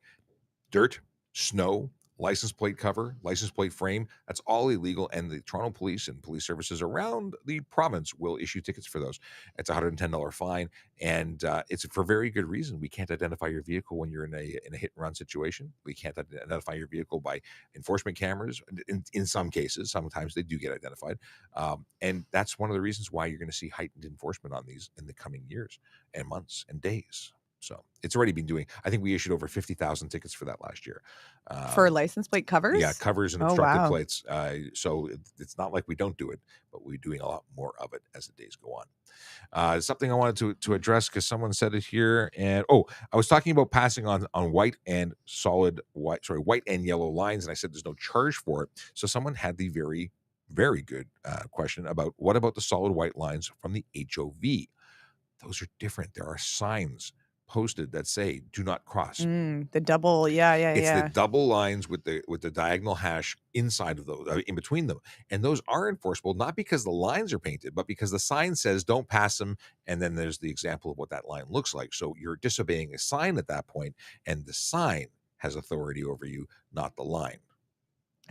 dirt, snow, license plate cover, license plate frame, that's all illegal, and the Toronto Police and police services around the province will issue tickets for those. It's a $110 fine, and it's for very good reason. We can't identify your vehicle when you're in a hit and run situation. We can't identify your vehicle by enforcement cameras. In some cases, sometimes they do get identified, and that's one of the reasons why you're going to see heightened enforcement on these in the coming years and months and days. So it's already been doing. I think we issued over 50,000 tickets for that last year. For license plate covers? Yeah, covers and obstructed plates. So it's not like we don't do it, but we're doing a lot more of it as the days go on. Something I wanted to address, because someone said it here, and I was talking about passing on white and white and yellow lines, and I said there's no charge for it. So someone had the very, very good question about what about the solid white lines from the HOV? Those are different. There are signs posted that say "do not cross." The double, it's the double lines with the diagonal hash inside of those, in between them, and those are enforceable not because the lines are painted, but because the sign says "don't pass them," and then there's the example of what that line looks like. So you're disobeying a sign at that point, and the sign has authority over you, not the line.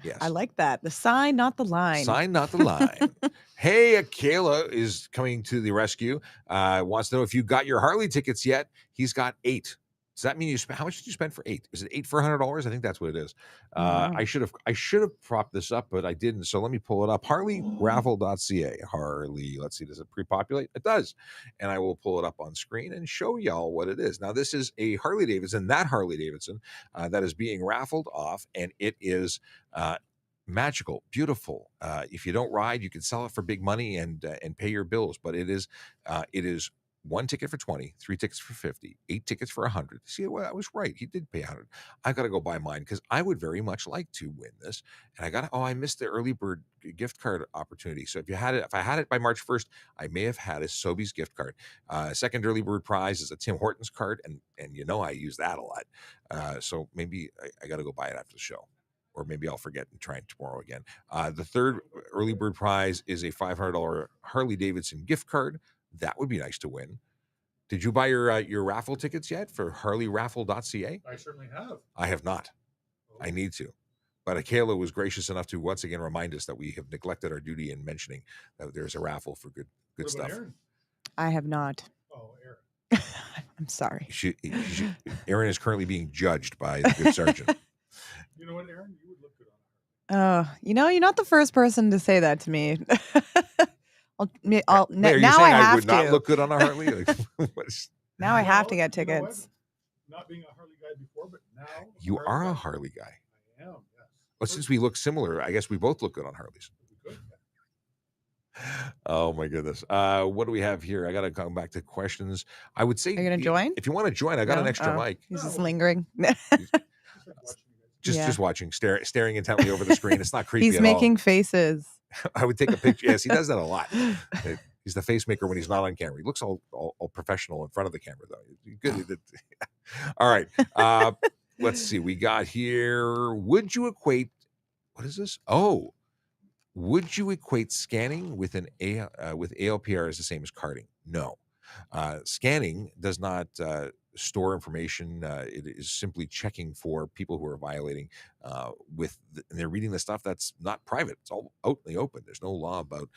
Yes. I like that. The sign, not the line. Sign, not the line. Hey, Kayla is coming to the rescue. Wants to know if you got your Harley tickets yet. He's got 8. Does that mean how much did you spend for 8? Is it 8 for $100? I think that's what it is. I should have propped this up, but I didn't. So let me pull it up. HarleyRaffle.ca. Harley. Let's see. Does it pre-populate? It does. And I will pull it up on screen and show y'all what it is. Now, this is a Harley Davidson. That Harley Davidson that is being raffled off, and it is magical, beautiful. If you don't ride, you can sell it for big money and pay your bills. But it is 1 ticket for 20, 3 tickets for 50, 8 tickets for 100. See, well, I was right. He did pay 100. I got to go buy mine because I would very much like to win this. And I missed the early bird gift card opportunity. So if I had it by March 1st, I may have had a Sobeys gift card. Second early bird prize is a Tim Hortons card, and I use that a lot. So maybe I got to go buy it after the show. Or maybe I'll forget and try it tomorrow again. The third early bird prize is a $500 Harley Davidson gift card. That would be nice to win. Did you buy your raffle tickets yet for harleyraffle.ca? I certainly have. I have not. Oh, I need to. But Akela was gracious enough to once again remind us that we have neglected our duty in mentioning that there's a raffle for good what about stuff. Aaron? I have not. Oh, Aaron. I'm sorry. Aaron is currently being judged by the good sergeant. You know what, Aaron? You would look good on a Harley. You're not the first person to say that to me. Wait, are you now saying I I have would not to. look good on a Harley? Like, Now I have to get You know what? tickets. Not being a Harley guy before, but now you Harley are a guy. Harley guy. I am, yes. Well, since we look similar, I guess we both look good on Harleys. We could. Oh my goodness. What do we have here? I got to come back to questions. I would say, Are you gonna join? if you want to join, I got an No? extra Oh, mic. He's just No. lingering. Just like watching you guys. Yeah. Just watching, staring intently over the screen. It's not creepy He's at making faces. all. I would take a picture. Yes, he does that a lot. He's the face maker when he's not on camera. He looks all professional in front of the camera, though. Good. All right. Let's see. We got here. Would you equate? What is this? Oh, would you equate scanning with with ALPR as the same as carding? No. Scanning does not store information. It is simply checking for people who are violating and they're reading the stuff that's not private. It's all outly open. There's no law about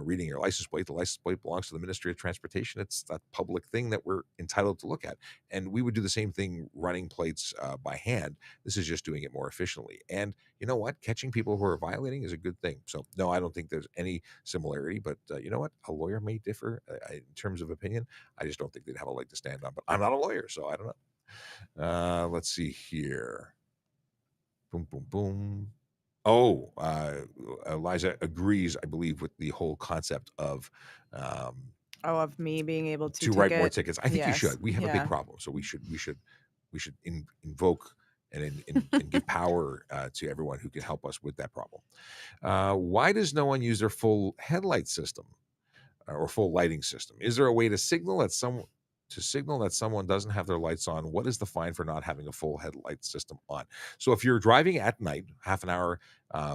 reading your license plate. The license plate belongs to the Ministry of Transportation. It's a public thing that we're entitled to look at. And we would do the same thing running plates by hand. This is just doing it more efficiently. And you know what? Catching people who are violating is a good thing. So no, I don't think there's any similarity, but you know what? A lawyer may differ in terms of opinion. I just don't think they'd have a leg to stand on, but I'm not a lawyer, so I don't know. Let's see here. Boom, boom, boom. Oh, Eliza agrees, I believe, with the whole concept of Of me being able to write more tickets. I think you Yes. should. We have a Yeah. big problem, so we should invoke and give power to everyone who can help us with that problem. Why does no one use their full headlight system or full lighting system? Is there a way to signal that someone doesn't have their lights on? What is the fine for not having a full headlight system on? So if you're driving at night, half an hour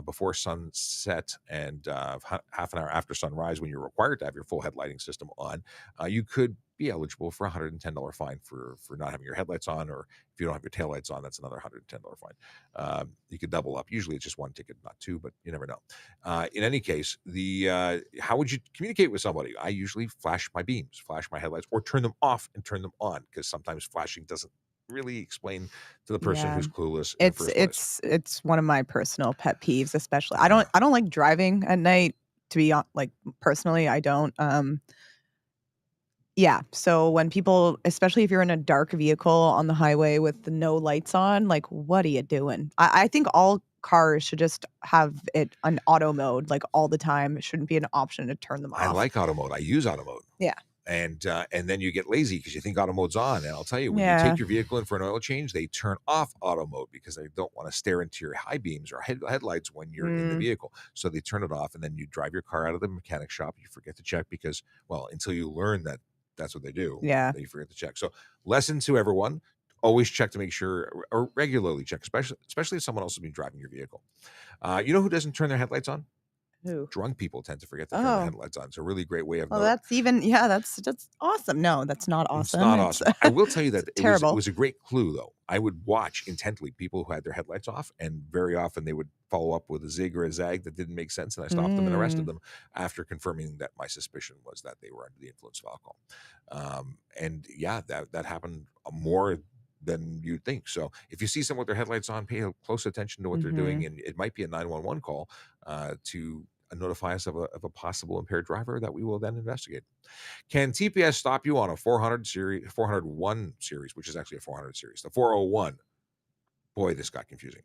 before sunset and half an hour after sunrise, when you're required to have your full headlighting system on, you could be eligible for a $110 fine for not having your headlights on, or if you don't have your taillights on, that's another $110 fine. You could double up. Usually it's just one ticket, not two, but you never know. In any case, how would you communicate with somebody? I usually flash my beams, flash my headlights, or turn them off and turn them on, because sometimes flashing doesn't really explain to the person Yeah. who's clueless in the first place. It's one of my personal pet peeves, especially. I don't like driving at night, to be like, personally, I don't. Yeah. So when people, especially if you're in a dark vehicle on the highway with no lights on, like, what are you doing? I think all cars should just have it on auto mode, like, all the time. It shouldn't be an option to turn them off. I like auto mode. I use auto mode. Yeah. And then you get lazy because you think auto mode's on. And I'll tell you, when you Yeah. take your vehicle in for an oil change, they turn off auto mode because they don't want to stare into your high beams or headlights when you're in the vehicle. So they turn it off, and then you drive your car out of the mechanic shop. You forget to check because, well, until you learn that that's what they do. Yeah. Then you forget to check. So lesson to everyone: always check to make sure, or regularly check, especially if someone else has been driving your vehicle. You know who doesn't turn their headlights on? Who? Drunk people tend to forget to turn their headlights on. It's a really great way of Well, that's awesome. No, that's not awesome. It's not awesome. I will tell you that it was a great clue, though. I would watch intently people who had their headlights off, and very often they would follow up with a zig or a zag that didn't make sense, and I stopped them and arrested them after confirming that my suspicion was that they were under the influence of alcohol. And yeah, that happened more than you'd think. So if you see someone with their headlights on, pay close attention to what they're doing, and it might be a 911 call to notify us of a possible impaired driver that we will then investigate. Can TPS stop you on a 401 series, which is actually a 400 series, the 401? Boy, this got confusing.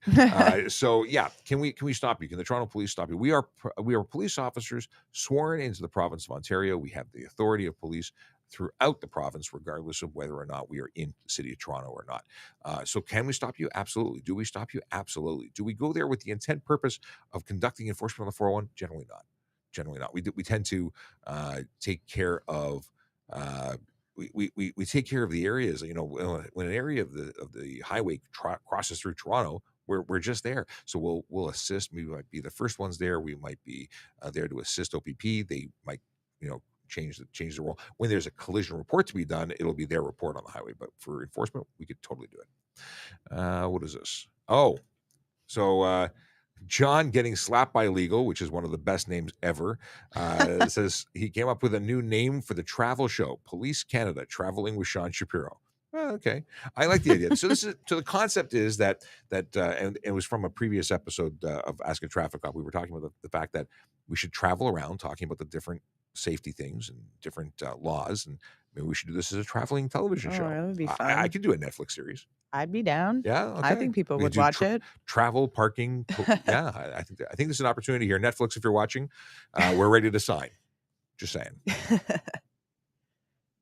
So yeah, can we stop you? Can the Toronto Police stop you? We are police officers sworn into the province of Ontario. We have the authority of police throughout the province, regardless of whether or not we are in the city of Toronto or not. So can we stop you? Absolutely. Do we stop you? Absolutely. Do we go there with the intent purpose of conducting enforcement on the 401? Generally not. Generally not. We tend to take care of we take care of the areas. You know, when an area of the highway crosses through Toronto, we're just there. So we'll assist. We might be the first ones there. We might be there to assist OPP. They might, change the rule. When there's a collision report to be done, it'll be their report on the highway. But for enforcement, we could totally do it. What is this? Oh, so John getting slapped by legal, which is one of the best names ever, says he came up with a new name for the travel show, Police Canada, Traveling with Sean Shapiro. Okay, I like the idea. So the concept is that and it was from a previous episode of Ask a Traffic Cop. We were talking about the fact that we should travel around talking about the different safety things and different laws, and maybe we should do this as a traveling television show. That would be fun. I could do a Netflix series. I'd be down. Yeah, okay. I think people We would could do watch it. Travel, parking. Yeah, I think there's an opportunity here. Netflix, if you're watching, we're ready to sign. Just saying.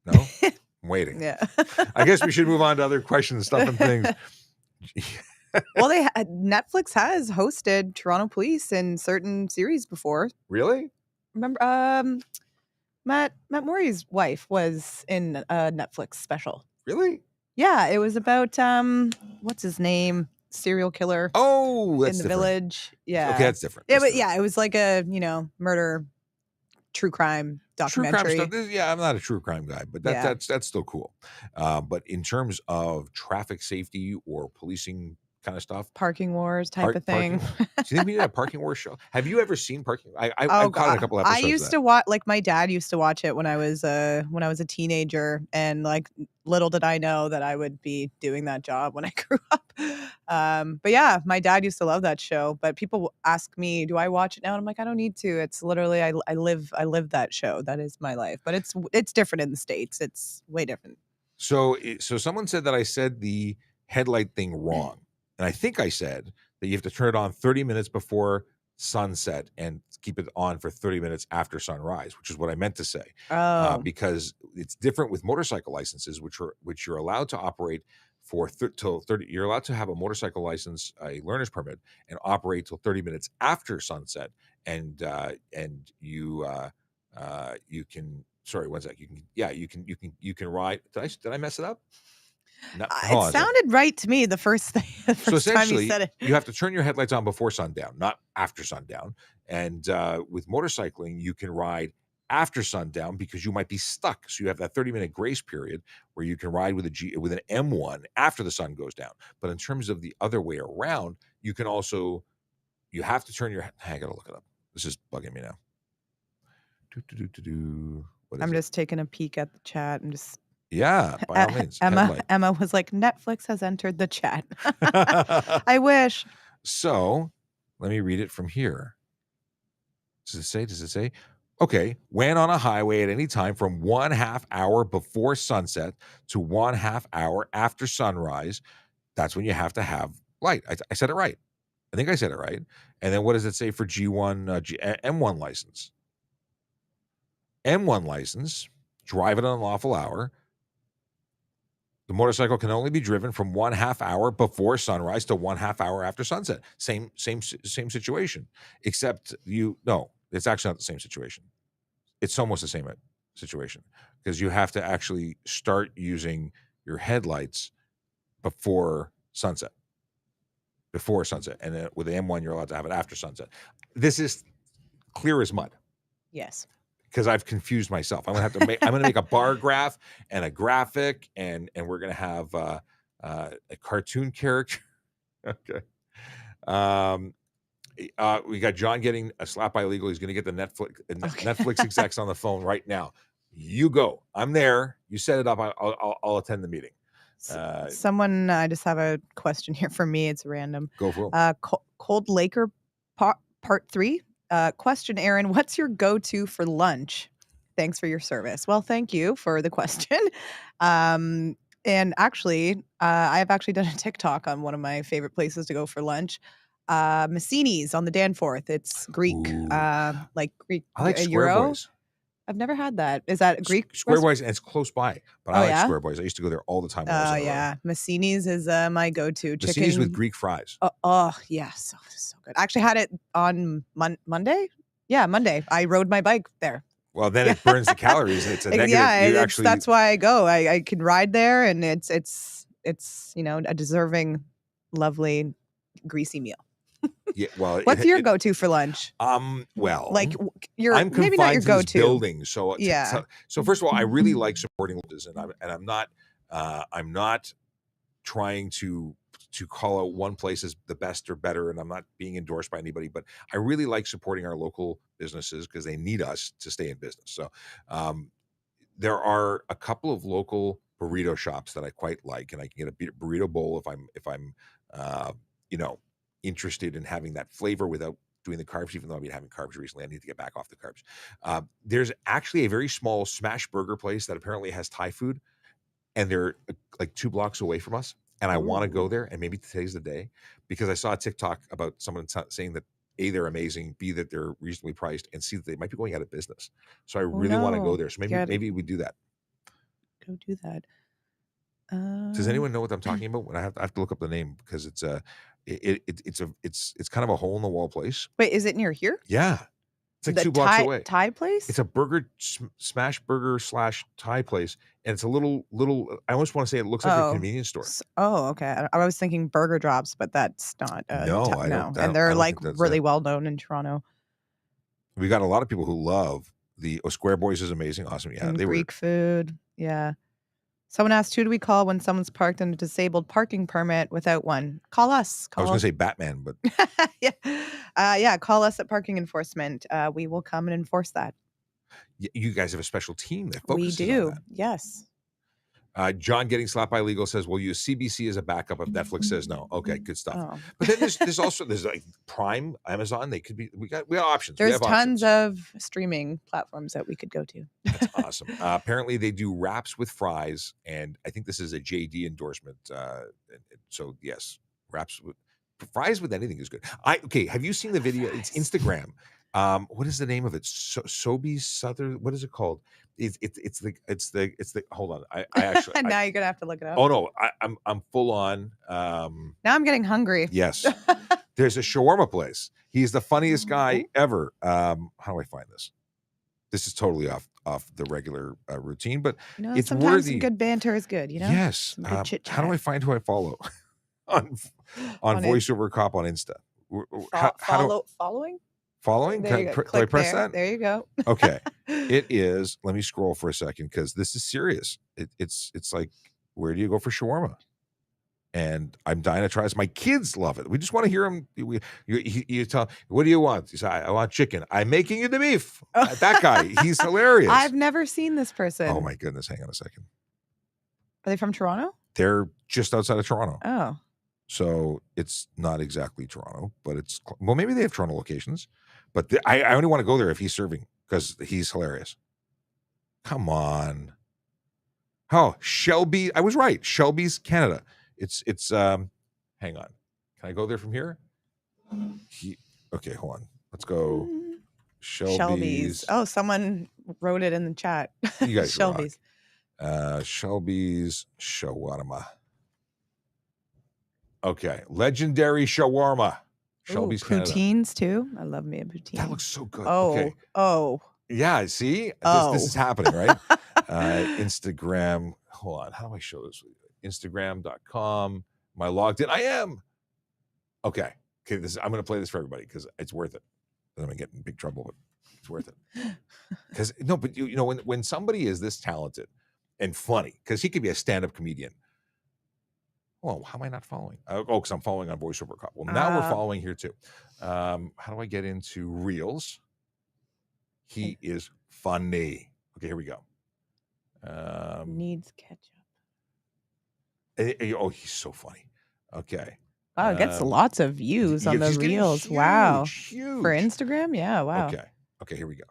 No? I'm waiting. Yeah. I guess we should move on to other questions, stuff, and things. Well, Netflix has hosted Toronto Police in certain series before. Really? Remember, Matt Murray's wife was in a Netflix special. Really? Yeah, it was about what's his name, serial killer. Oh, that's in the different. village. Yeah. Okay, that's different. Yeah, it was like a murder, true crime documentary. True crime stuff. Yeah, I'm not a true crime guy, but that's still cool. But in terms of traffic safety or policing kind of stuff, parking wars type of thing. Do you think we need a parking wars show? Have you ever seen parking? I've caught in a couple episodes. I used to watch, like my dad used to watch it when I was a teenager, and like little did I know that I would be doing that job when I grew up. But yeah, my dad used to love that show. But people ask me, do I watch it now? And I'm like, I don't need to. It's literally I live that show. That is my life. But it's different in the States. It's way different. So someone said that I said the headlight thing wrong. And I think I said that you have to turn it on 30 minutes before sunset and keep it on for 30 minutes after sunrise, which is what I meant to say. Because it's different with motorcycle licenses, which you're allowed to operate for till 30. You're allowed to have a motorcycle license, a learner's permit, and operate till 30 minutes after sunset. And you can. Sorry, one sec. You can ride. Did I mess it up? No, it sounded right to me the first time you said it. You have to turn your headlights on before sundown, not after sundown. And with motorcycling, you can ride after sundown because you might be stuck. So you have that 30-minute grace period where you can ride with an M1 after the sun goes down. But in terms of the other way around, you have to turn your. I gotta look it up. This is bugging me now. I'm just taking a peek at the chat and just. Yeah, by all means. Emma was like, Netflix has entered the chat. I wish. So let me read it from here. Does it say? Okay, when on a highway at any time from 1/2 hour before sunset to 1/2 hour after sunrise, that's when you have to have light. I said it right. I think I said it right. And then what does it say for M1 license? M1 license, drive at an unlawful hour. The motorcycle can only be driven from 1/2 hour before sunrise to 1/2 hour after sunset. Same situation, except it's actually not the same situation. It's almost the same situation because you have to actually start using your headlights before sunset. And then with the M1, you're allowed to have it after sunset. This is clear as mud. Yes. Because I've confused myself. I'm gonna make a bar graph and a graphic, and we're gonna have a cartoon character. Okay. We got John getting a slap by legal. He's gonna get the Netflix execs on the phone right now. You go. I'm there. You set it up. I'll attend the meeting. Someone, I just have a question here for me. It's random. Go for it. Cold Laker Part 3. Question, Aaron, what's your go-to for lunch? Thanks for your service. Well, thank you for the question. And actually, I've actually done a TikTok on one of my favorite places to go for lunch. Massini's on the Danforth. It's Greek, like Greek. I like Square Euro. Boys. I've never had that. Is that a Greek? Square Boys, and it's close by, but I like Square Boys. I used to go there all the time. Oh yeah, Massini's is my go-to. Massini's with Greek fries. Oh yeah, so good. I actually had it on Monday. Yeah, Monday. I rode my bike there. Well, then it burns the calories. It's a negative. Yeah, that's why I go. I can ride there, and it's a deserving, lovely, greasy meal. Yeah, well, What's your go-to for lunch? well, Like your I'm maybe not your confined to this go-to. building, so Yeah. so first of all, I really like supporting locals, and I'm not trying to call out one place as the best or better, and I'm not being endorsed by anybody, but I really like supporting our local businesses because they need us to stay in business. So there are a couple of local burrito shops that I quite like, and I can get a burrito bowl if I'm you know, interested in having that flavor without doing the carbs, even though I've been having carbs recently. I need to get back off the carbs. There's actually a very small smash burger place that apparently has Thai food, and they're like 2 blocks away from us. And I want to go Ooh. there, and maybe today's the day, because I saw a TikTok about someone saying that A, they're amazing, B, that they're reasonably priced, and C, that they might be going out of business. So I really want to go no. there. So Gotta maybe we do that. go do that. Does anyone know what I'm talking about? When I have to look up the name because it's kind of a hole in the wall place. Wait, is it near here? Yeah, it's like The 2 blocks away. Thai place? It's a burger smash burger / Thai place, and it's a little. I almost want to say it looks like a convenience store. Okay. I was thinking Burger Drops, but that's not. No, I don't. And they're like really well known in Toronto. We got a lot of people who love the Square Boys is amazing, awesome. Yeah, And they Greek food. Yeah. Someone asked, who do we call when someone's parked in a disabled parking permit without one? Call us. I was going to say Batman, but yeah. Call us at parking enforcement. We will come and enforce that. you guys have a special team that We focuses do. on that. Yes. John getting slapped by legal says we'll use CBC as a backup if Netflix says no. Okay, good stuff. Oh. But then there's also like Prime, Amazon. They could be. We got options. There's we have tons options. of streaming platforms that we could go to. That's awesome. Apparently, they do wraps with fries, and I think this is a JD endorsement. So yes, wraps with fries with anything is good. Okay. Have you seen the video? It's Instagram. What is the name of it? Sobeys Southern. What is it called? It's the. Hold on. I actually. Now you're gonna have to look it up. Oh no, I'm full on. Now I'm getting hungry. Yes. There's a shawarma place. He's the funniest guy ever. How do I find this? This is totally off the regular routine, but it's sometimes worthy. some good banter is good. Yes. Some good chit-chat. How do I find who I follow on VoiceOver Cop on Insta? Following? Following? Do Do I press that? There you go. Okay. It is. Let me scroll for a second because this is serious. It's like, where do you go for shawarma? And I'm dying to try this. My kids love it. We just want to hear him. You tell, what do you want? You say, I want chicken. I'm making you the beef. That guy, he's hilarious. I've never seen this person. Oh my goodness. Hang on a second. Are they from Toronto? They're just outside of Toronto. Oh. So it's not exactly Toronto, but it's, well, maybe they have Toronto locations, but I only want to go there if he's serving because he's hilarious. Come on. Oh, Shelby. I was right. Shelby's Canada. It's hang on. Can I go there from here? Okay, hold on. Let's go. Shelby's. Oh, someone wrote it in the chat. You guys Shelby's. Shelby's shawarma. Okay, legendary shawarma. Shelby's Canada. Poutines too. I love me a poutine. That looks so good. Oh, okay. oh. Yeah, see? Oh. This is happening, right? Instagram. Hold on. How do I show this? Instagram.com. Am I logged in? I am. Okay. I'm going to play this for everybody because it's worth it. I'm going to get in big trouble, but it's worth it. Because no, but you know, when somebody is this talented and funny, because he could be a stand-up comedian. Well, how am I not following? Because I'm following on VoiceOver Cop. Well, now we're following here too. How do I get into Reels? He is funny. Okay, here we go. Needs ketchup. Oh, he's so funny. Okay. Wow, it gets lots of views on the Reels. Wow. Huge. For Instagram? Yeah, wow. Okay, here we go.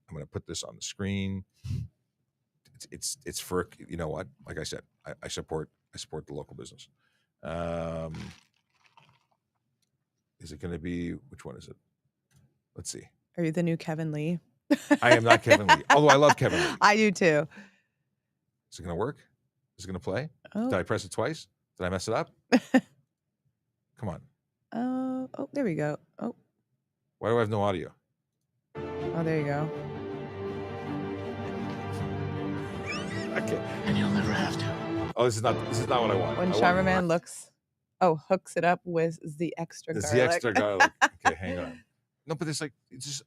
I'm going to put this on the screen. It's for, you know what? Like I said, I support the local business. Is it going to be, which one is it? Let's see. Are you the new Kevin Lee? I am not Kevin Lee. Although I love Kevin Lee. I do too. Is it going to work? Is it going to play? Oh. Did I press it twice? Did I mess it up? Come on. Oh, there we go. Oh. Why do I have no audio? Oh, there you go. Okay. And you'll never have to. Oh, this is not what I want. When Charmerman looks Oh, hooks it up with the extra It's garlic. the extra garlic. Okay, hang on. No, but it's like it's just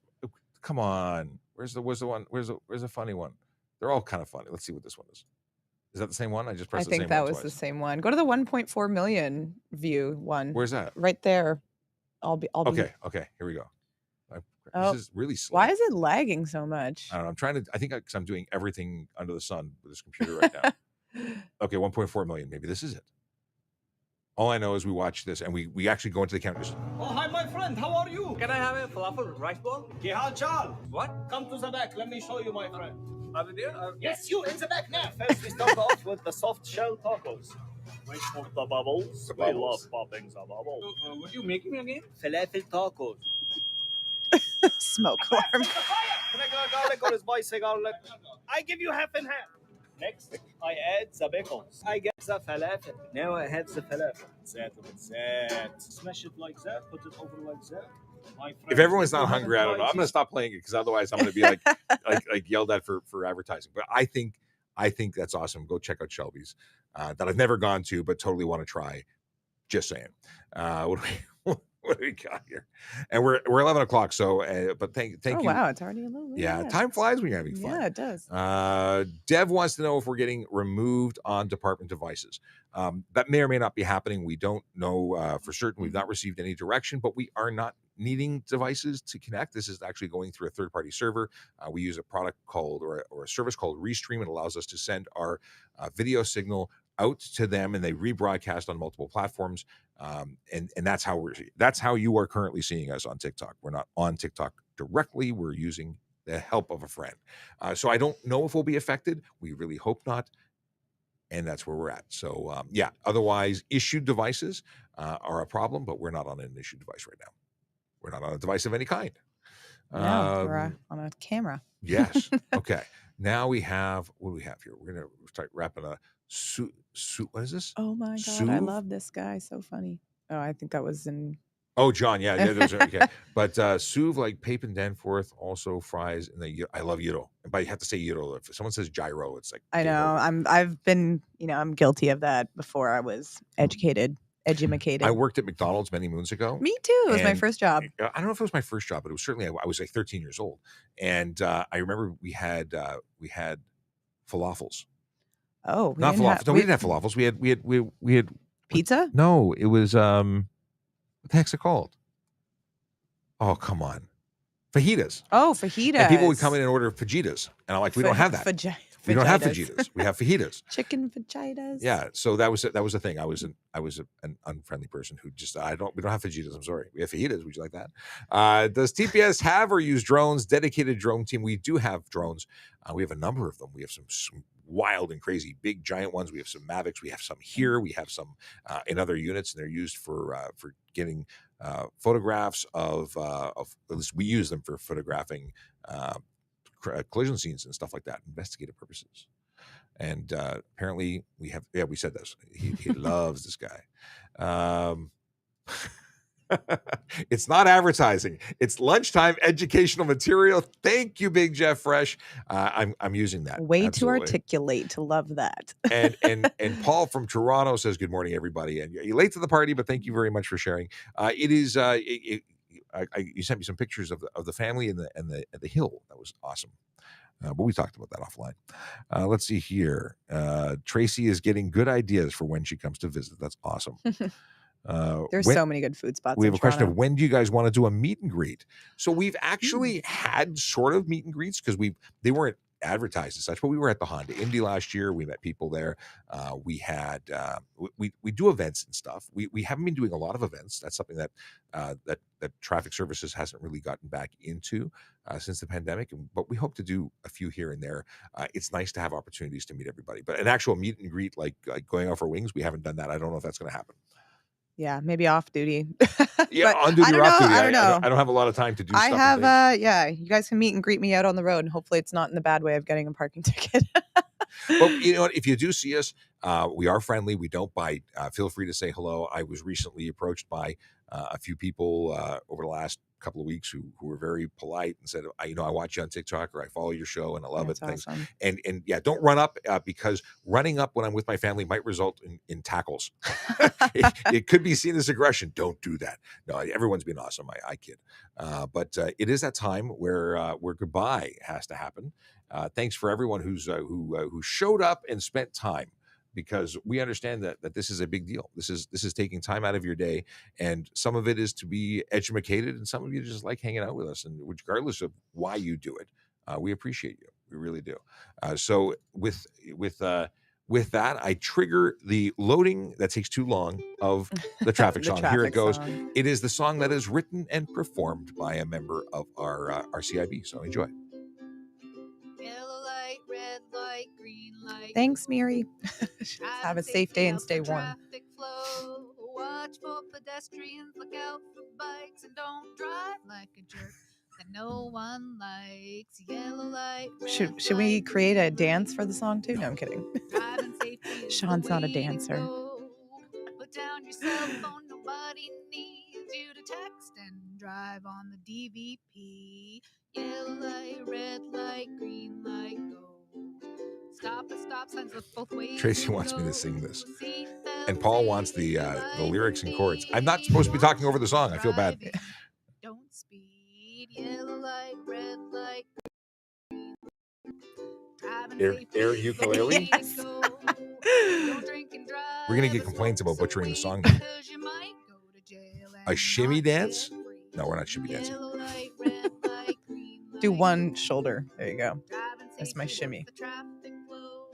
come on. Where's the one? Where's the funny one? They're all kind of funny. Let's see what this one is. Is that the same one? I just I pressed the think same that one was twice. the same one. Go to the 1.4 million view one. Where's that? Right there. I'll be. Okay, here we go. Oh, This is really slow. why is it lagging so much? I don't know. I'm trying to. I think because I'm doing everything under the sun with this computer right now. Okay, 1.4 million. Maybe this is it. All I know is we watch this and we actually go into the counters. Oh, hi, my friend. How are you? Can I have a falafel rice ball? Kehal chal. What? Come to the back. Let me show you, my friend. Are we there? Yes, you in the back now. First, we start off with the soft shell tacos. Wait for the bubbles. The We bubbles. love popping the bubbles. What are you making again? Falafel tacos. Smoke alarm. Regular garlic or spicy garlic? I give you half and half. Next, I add the pickles. I get the falafel. Now I have the falafel. That. Smash it like that. Put it over like that. My If friend, everyone's you not haven't hungry, I don't know. tried I'm going to stop playing it because otherwise I'm going to be like yelled at for advertising. But I think that's awesome. Go check out Shelby's that I've never gone to, but totally want to try. Just saying. What do we got here? And we're 11 o'clock. So, but thank Oh, you. wow. It's already a little late. Yeah, time flies when you're having fun. Yeah, it does. Dev wants to know if we're getting removed on department devices. That may or may not be happening. We don't know for certain. We've not received any direction, but we are not needing devices to connect. This is actually going through a third-party server. We use a product called or a service called Restream. It allows us to send our video signal out to them, and they rebroadcast on multiple platforms. And that's how you are currently seeing us on TikTok. We're not on TikTok directly. We're using the help of a friend. So I don't know if we'll be affected. We really hope not. And that's where we're at. So yeah, otherwise issued devices are a problem, but we're not on an issued device right now. We're not on a device of any kind. No, we're on a camera. Yes. Okay. Now we have, what do we have here? We're going to start wrapping a what is this? Oh my God. I Suv? love this guy. So funny. Oh, I think that was in. Oh, John. Yeah. Those are, okay. But Suv, like Pape and Danforth, also fries. And I love gyro. But you have to say gyro. If someone says gyro, it's like. I know. I've been, I'm guilty of that before I was edumacated. I worked at McDonald's many moons ago. Me too. It was my first job. I don't know if it was my first job, but it was certainly, I was like 13 years old. And I remember we had falafels. Oh, not falafels. No, we didn't have falafels. We had pizza. No, it was what the heck's it called? Oh, come on, fajitas. Oh, fajitas. And people would come in and order fajitas, and I'm like, we don't have that. We don't have fajitas. We have fajitas. Chicken fajitas. Yeah, so that was a thing. I was an unfriendly person who just we don't have fajitas. I'm sorry. We have fajitas. Would you like that? Does TPS have or use drones? Dedicated drone team. We do have drones. We have a number of them. We have some wild and crazy big giant ones. We have some Mavics. We have some here. We have some in other units, and they're used for getting photographs of at least we use them for photographing collision scenes and stuff like that, investigative purposes. And apparently we said this. He loves this guy. It's not advertising. It's lunchtime educational material. Thank you, Big Jeff Fresh. I'm using that. Way Absolutely. to articulate. To love that. and Paul from Toronto says, "Good morning, everybody." And you're late to the party, but thank you very much for sharing. It is. You sent me some pictures of the family and the hill. That was awesome. But we talked about that offline. Let's see here. Tracy is getting good ideas for when she comes to visit. That's awesome. There's so many good food spots. We have in a question of Toronto. when do you guys want to do a meet and greet? So we've actually had sort of meet and greets because they weren't advertised as such, but we were at the Honda Indy last year. We met people there. We had we do events and stuff. We haven't been doing a lot of events. That's something that that traffic services hasn't really gotten back into since the pandemic. But we hope to do a few here and there. It's nice to have opportunities to meet everybody. But an actual meet and greet, like going out for wings, we haven't done that. I don't know if that's going to happen. Yeah, maybe off duty. Yeah, on duty or off duty. I don't know. I don't have a lot of time to do I stuff. have, you guys can meet and greet me out on the road, and hopefully it's not in the bad way of getting a parking ticket. Well, you know what? If you do see us, we are friendly. We don't bite. Feel free to say hello. I was recently approached by a few people over the last couple of weeks who were very polite and said, I watch you on TikTok, or I follow your show and I love That's it. Things. awesome. And yeah, don't run up because running up when I'm with my family might result in tackles. it could be seen as aggression. Don't do that. No, everyone's been awesome. I kid. But it is that time where goodbye has to happen. Thanks for everyone who showed up and spent time, because we understand that this is a big deal. This is taking time out of your day, and some of it is to be educated, and some of you just like hanging out with us. And regardless of why you do it, we appreciate you. We really do. So with that, I trigger the loading that takes too long of the traffic song. Here it goes. Song. It is the song that is written and performed by a member of our CIB. So enjoy. Yellow light, red light, green light. Thanks, Miri. Have a safe day and stay warm. Traffic flow. Watch for pedestrians, look out for bikes, and don't drive like a jerk that no one likes. Yellow light, red Should we light, create a green dance light. for the song too? No, I'm kidding. Driving safety is Sean's the not a way to dancer. go. Put down your cell phone, nobody needs you to text and drive on the DVP. Yellow light, red light, green light, go. Stop at stop signs, look both ways. Tracy and wants me to go. sing this. Seatbelt And Paul wants the safety, lyrics and chords. I'm light not supposed to be talking over the song. I feel bad. driving. Don't speed. Yellow light, red light. Driving safety Air is the ukulele? way to Yes. go. Don't drink and drive. We're gonna get or complaints smoke about butchering the some song. weed, because you might go to jail A and shimmy not dance? get free. No, we're not shimmy dancing. Yellow light, red light, green Do light. one shoulder. There you go. Driving That's my safety is shimmy. the traffic flow.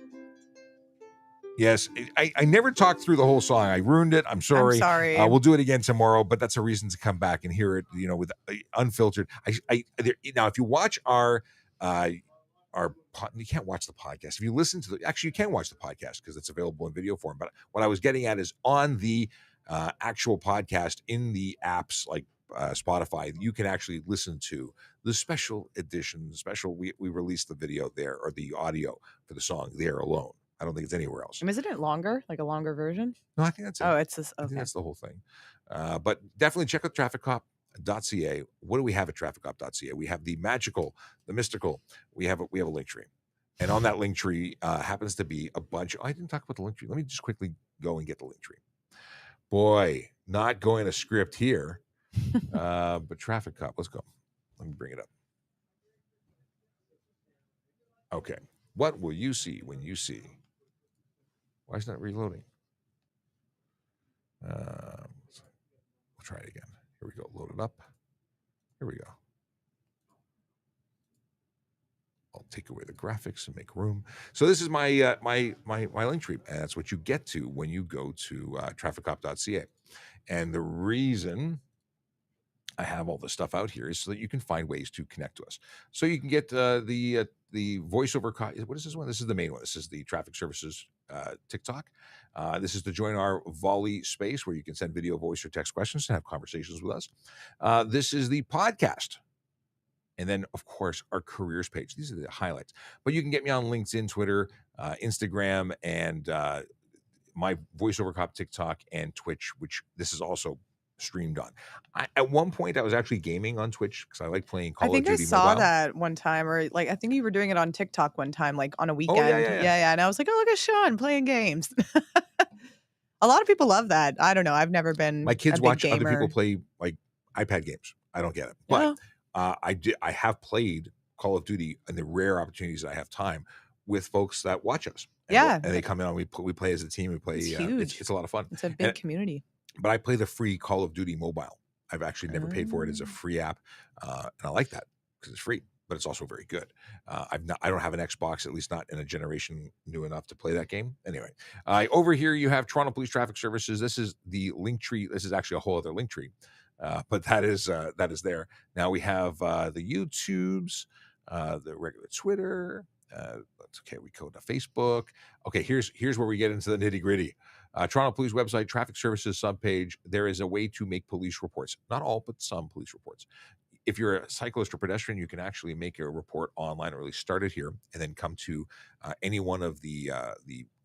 Yes, I never talked through the whole song. I ruined it. I'm sorry. I'm sorry. We'll do it again tomorrow, but that's a reason to come back and hear it, with unfiltered. Now, if you watch you can't watch the podcast. If you listen to you can watch the podcast because it's available in video form. But what I was getting at is on the actual podcast in the apps like Spotify, you can actually listen to the special edition. We released the video there, or the audio for the song there alone. I don't think it's anywhere else. Isn't it longer? Like a longer version? No, I think that's it. Oh, it's this. I think Okay. that's the whole thing. But definitely check out trafficcop.ca. What do we have at trafficcop.ca? We have the magical, the mystical. We have a link tree. And on that link tree happens to be a bunch. I didn't talk about the link tree. Let me just quickly go and get the link tree. Boy, not going to script here. But Traffic Cop, let's go. Let me bring it up. Okay. What will you see when you see? Why is it not reloading? We'll try it again. Here we go. Load it up. Here we go. I'll take away the graphics and make room. So this is my my link tree, and that's what you get to when you go to trafficcop.ca. And the reason I have all this stuff out here is so that you can find ways to connect to us. So you can get the voiceover. What is this one? This is the main one. This is the Traffic Services TikTok. This is to join our Volley space where you can send video, voice, or text questions and have conversations with us. This is the podcast. And then, of course, our careers page. These are the highlights. But you can get me on LinkedIn, Twitter, Instagram, and my voiceover cop TikTok and Twitch, which this is also streamed on. At one point, I was actually gaming on Twitch because I like playing Call of Duty I Mobile. saw that one time, or like I think you were doing it on TikTok one time, like on a weekend. yeah. And I was like, oh, look at Sean playing games. A lot of people love that. I don't know. I've never been. My kids a big watch gamer. other people play like iPad games. I don't get it, but I have played Call of Duty in the rare opportunities that I have time with folks that watch us. And they come in and we play as a team. We play. It's huge. It's a lot of fun. It's a big community. But I play the free Call of Duty mobile. I've actually never paid for it. It's a free app, and I like that because it's free, but it's also very good. I don't have an Xbox, at least not in a generation new enough to play that game. Anyway, over here you have Toronto Police Traffic Services. This is the link tree. This is actually a whole other link tree, but that is there. Now we have the YouTubes, the regular Twitter. That's okay. We go to Facebook. Okay, here's where we get into the nitty gritty. Toronto Police website, traffic services subpage. There is a way to make police reports. Not all, but some police reports. If you're a cyclist or pedestrian, you can actually make a report online, or at least start it here, and then come to any one of the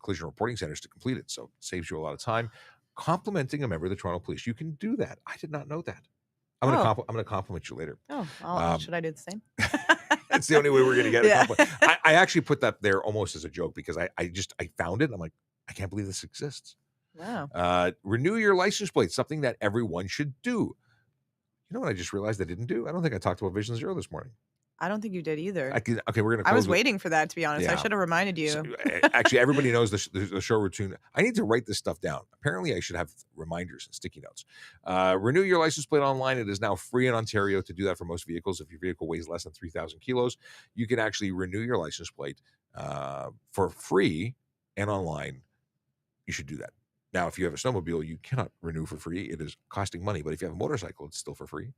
collision reporting centers to complete it. So it saves you a lot of time. complimenting a member of the Toronto Police. You can do that. I did not know that. I'm Oh. going to compliment you later. Oh, should I do the same? That's the only way we're going to get a Yeah. compliment. I actually put that there almost as a joke because I found it. I'm like, I can't believe this exists. Wow. Renew your license plate, something that everyone should do. You know what I just realized I didn't do? I don't think I talked about Vision Zero this morning. I don't think you did either. Okay, we're going to I close was with- waiting for that, to be honest. I Yeah. should have reminded you. So, actually, everybody knows the show routine. I need to write this stuff down. Apparently, I should have reminders and sticky notes. Renew your license plate online. It is now free in Ontario to do that for most vehicles. If your vehicle weighs less than 3,000 kilos, you can actually renew your license plate for free and online. You should do that. Now, if you have a snowmobile, you cannot renew for free. It is costing money. But if you have a motorcycle, it's still for free.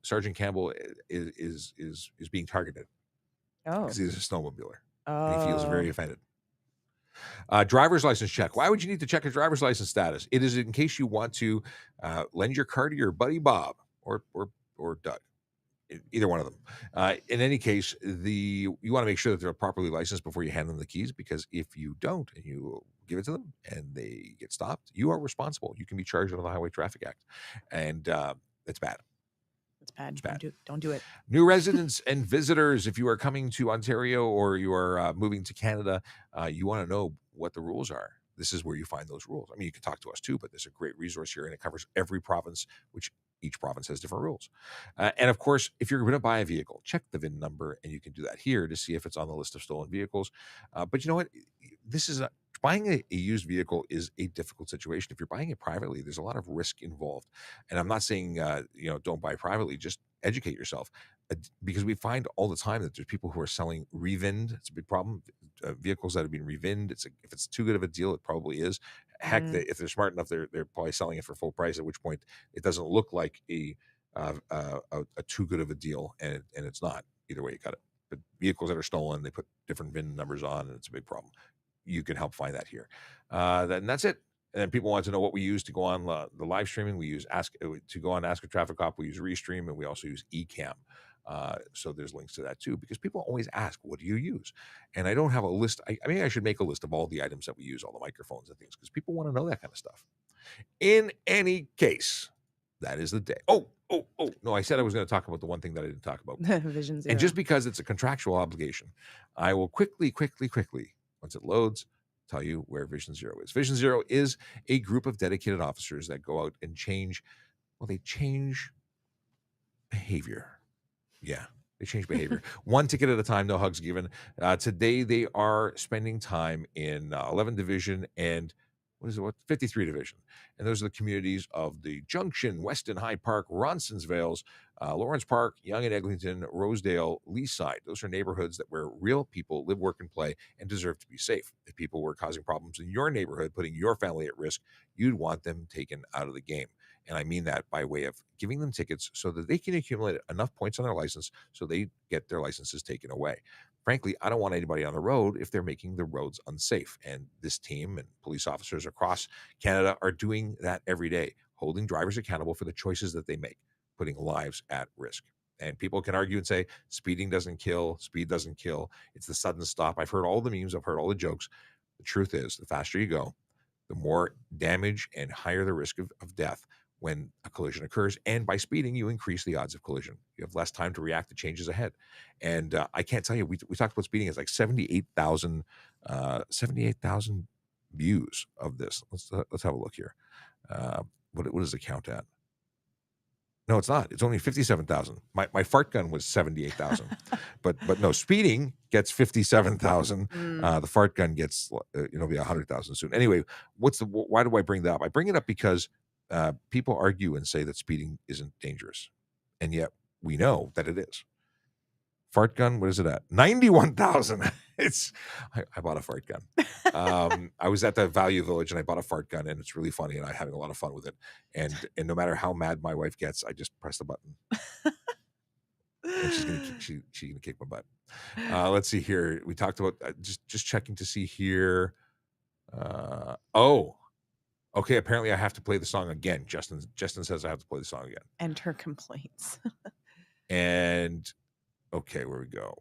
Sergeant Campbell is being targeted Oh. because he's a snowmobiler. Oh. And he feels very offended. Driver's license check. Why would you need to check a driver's license status? It is in case you want to lend your car to your buddy Bob or Doug, either one of them. In any case, you want to make sure that they're properly licensed before you hand them the keys, because if you don't and you give it to them and they get stopped, you are responsible. You can be charged under the Highway Traffic Act, and it's bad. It's bad. It's bad. Don't do it. New residents and visitors, if you are coming to Ontario or you are moving to Canada, you want to know what the rules are. This is where you find those rules. I mean, you can talk to us too, but there's a great resource here, and it covers every province, which each province has different rules. And of course, if you're going to buy a vehicle, check the VIN number, and you can do that here to see if it's on the list of stolen vehicles. But you know what? Buying a used vehicle is a difficult situation. If you're buying it privately, there's a lot of risk involved. And I'm not saying, don't buy privately, just educate yourself. Because we find all the time that there's people who are selling revinned. It's a big problem. Vehicles that have been revinned. If it's too good of a deal, it probably is. Heck, if they're smart enough, they're probably selling it for full price, at which point it doesn't look like a too good of a deal, and it's not. Either way, you got it. But vehicles that are stolen, they put different VIN numbers on, and it's a big problem. You can help find that here. And that's it. And then people want to know what we use to go on the live streaming. We use to go on Ask a Traffic Cop. We use Restream, and we also use Ecamm. So there's links to that too, because people always ask, what do you use? And I don't have a list. I mean, I should make a list of all the items that we use, all the microphones and things, because people want to know that kind of stuff. In any case, that is the day. Oh, no, I said I was going to talk about the one thing that I didn't talk about. Vision Zero. And just because it's a contractual obligation, I will quickly, once it loads, tell you where Vision Zero is. Vision Zero is a group of dedicated officers that go out and change behavior. Yeah, they change behavior. One ticket at a time, no hugs given. Today, they are spending time in 11 Division and 53 Division. And those are the communities of the Junction, Weston, Hyde Park, Ronsonsvales, Lawrence Park, Yonge and Eglinton, Rosedale, Leaside. Those are neighborhoods where real people live, work, and play and deserve to be safe. If people were causing problems in your neighborhood, putting your family at risk, you'd want them taken out of the game. And I mean that by way of giving them tickets so that they can accumulate enough points on their license so they get their licenses taken away. Frankly, I don't want anybody on the road if they're making the roads unsafe. And this team and police officers across Canada are doing that every day, holding drivers accountable for the choices that they make, putting lives at risk. And people can argue and say, speeding doesn't kill, speed doesn't kill. It's the sudden stop. I've heard all the memes. I've heard all the jokes. The truth is, the faster you go, the more damage and higher the risk of death when a collision occurs. And by speeding, you increase the odds of collision. You have less time to react to changes ahead. And I can't tell you, we talked about speeding. It's like 78,000 views of this. Let's have a look here. What is the count at? No, it's not. It's only 57,000. My fart gun was 78,000. but no, speeding gets 57,000. The fart gun gets be 100,000 soon. Anyway, why do I bring that up? I bring it up because people argue and say that speeding isn't dangerous, and yet we know that it is. Fart gun, what is it at? 91,000. I bought a fart gun. I was at the Value Village and I bought a fart gun, and it's really funny, and I'm having a lot of fun with it. And no matter how mad my wife gets, I just press the button. And she's gonna kick my butt. Let's see here. We talked about just checking to see here. Okay, apparently I have to play the song again. Justin says I have to play the song again. Enter complaints. And okay, where we go.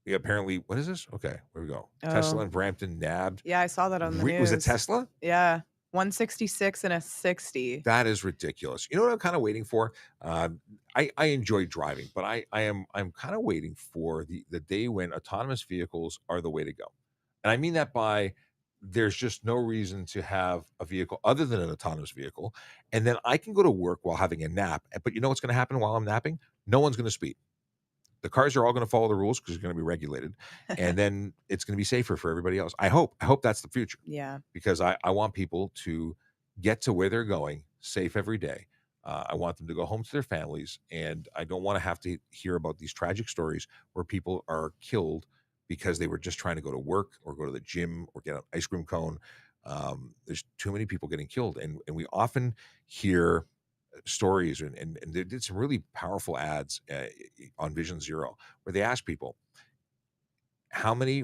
Yeah, apparently, what is this? Okay, where we go. Tesla and Brampton nabbed. Yeah, I saw that on the news. Was it Tesla? Yeah. 166 and a 60. That is ridiculous. You know what I'm kind of waiting for? I enjoy driving, but I'm kind of waiting for the day when autonomous vehicles are the way to go. And I mean that by there's just no reason to have a vehicle other than an autonomous vehicle. And then I can go to work while having a nap. But you know what's going to happen while I'm napping? No one's going to speed. The cars are all going to follow the rules because they're going to be regulated, and then it's going to be safer for everybody else. I hope that's the future. Yeah. Because I want people to get to where they're going safe every day. I want them to go home to their families, and I don't want to have to hear about these tragic stories where people are killed because they were just trying to go to work or go to the gym or get an ice cream cone. There's too many people getting killed, and we often hear stories, and they did some really powerful ads on Vision Zero where they asked people, how many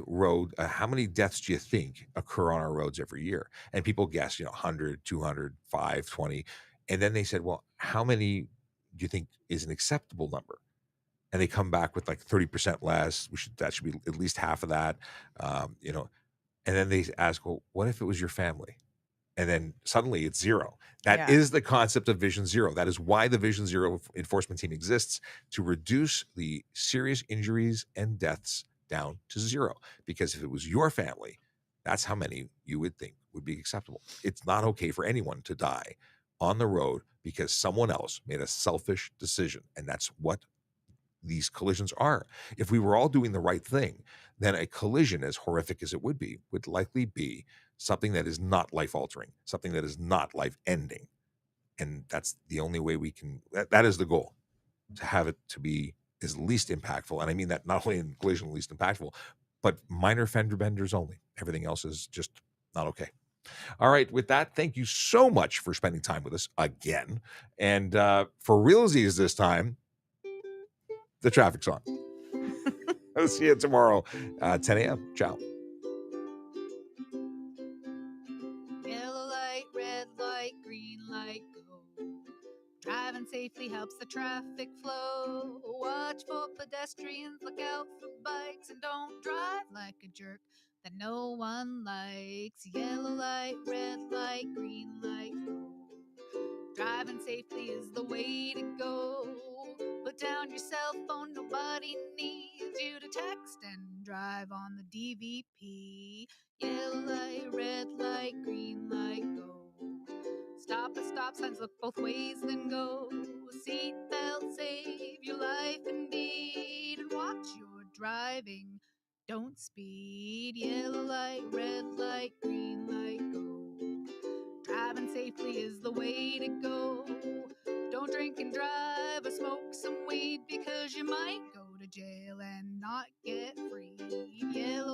deaths do you think occur on our roads every year? And people guess, 100, 200, 5, 20. And then they said, well, how many do you think is an acceptable number? And they come back with like 30% less. That should be at least half of that. And then they ask, well, what if it was your family? And then suddenly it's zero. That is the concept of Vision Zero. That is why the Vision Zero enforcement team exists, to reduce the serious injuries and deaths down to zero. Because if it was your family, that's how many you would think would be acceptable. It's not okay for anyone to die on the road because someone else made a selfish decision. And that's what these collisions are. If we were all doing the right thing, then a collision, as horrific as it would likely be something that is not life altering, something that is not life ending. And that's the only way we can, that is the goal, to have it to be as least impactful. And I mean that not only in collision least impactful, but minor fender benders only. Everything else is just not okay. All right. With that, thank you so much for spending time with us again. And for realsies this time, the traffic song. I'll see you tomorrow, 10 a.m. Ciao. Yellow light, red light, green light, go. Driving safely helps the traffic flow. Watch for pedestrians, look out for bikes, and don't drive like a jerk that no one likes. Yellow light, red light, green light, go. Driving safely is the way to go. Put down your cell phone, nobody needs you to text and drive on the DVP. Yellow light, red light, green light, go. Stop at stop signs, look both ways, then go. Seatbelt save your life indeed. And watch your driving, don't speed. Yellow light, red light, green light, go. Driving safely is the way to go. Don't drink and drive or smoke some weed because you might go to jail and not get free. Yeah.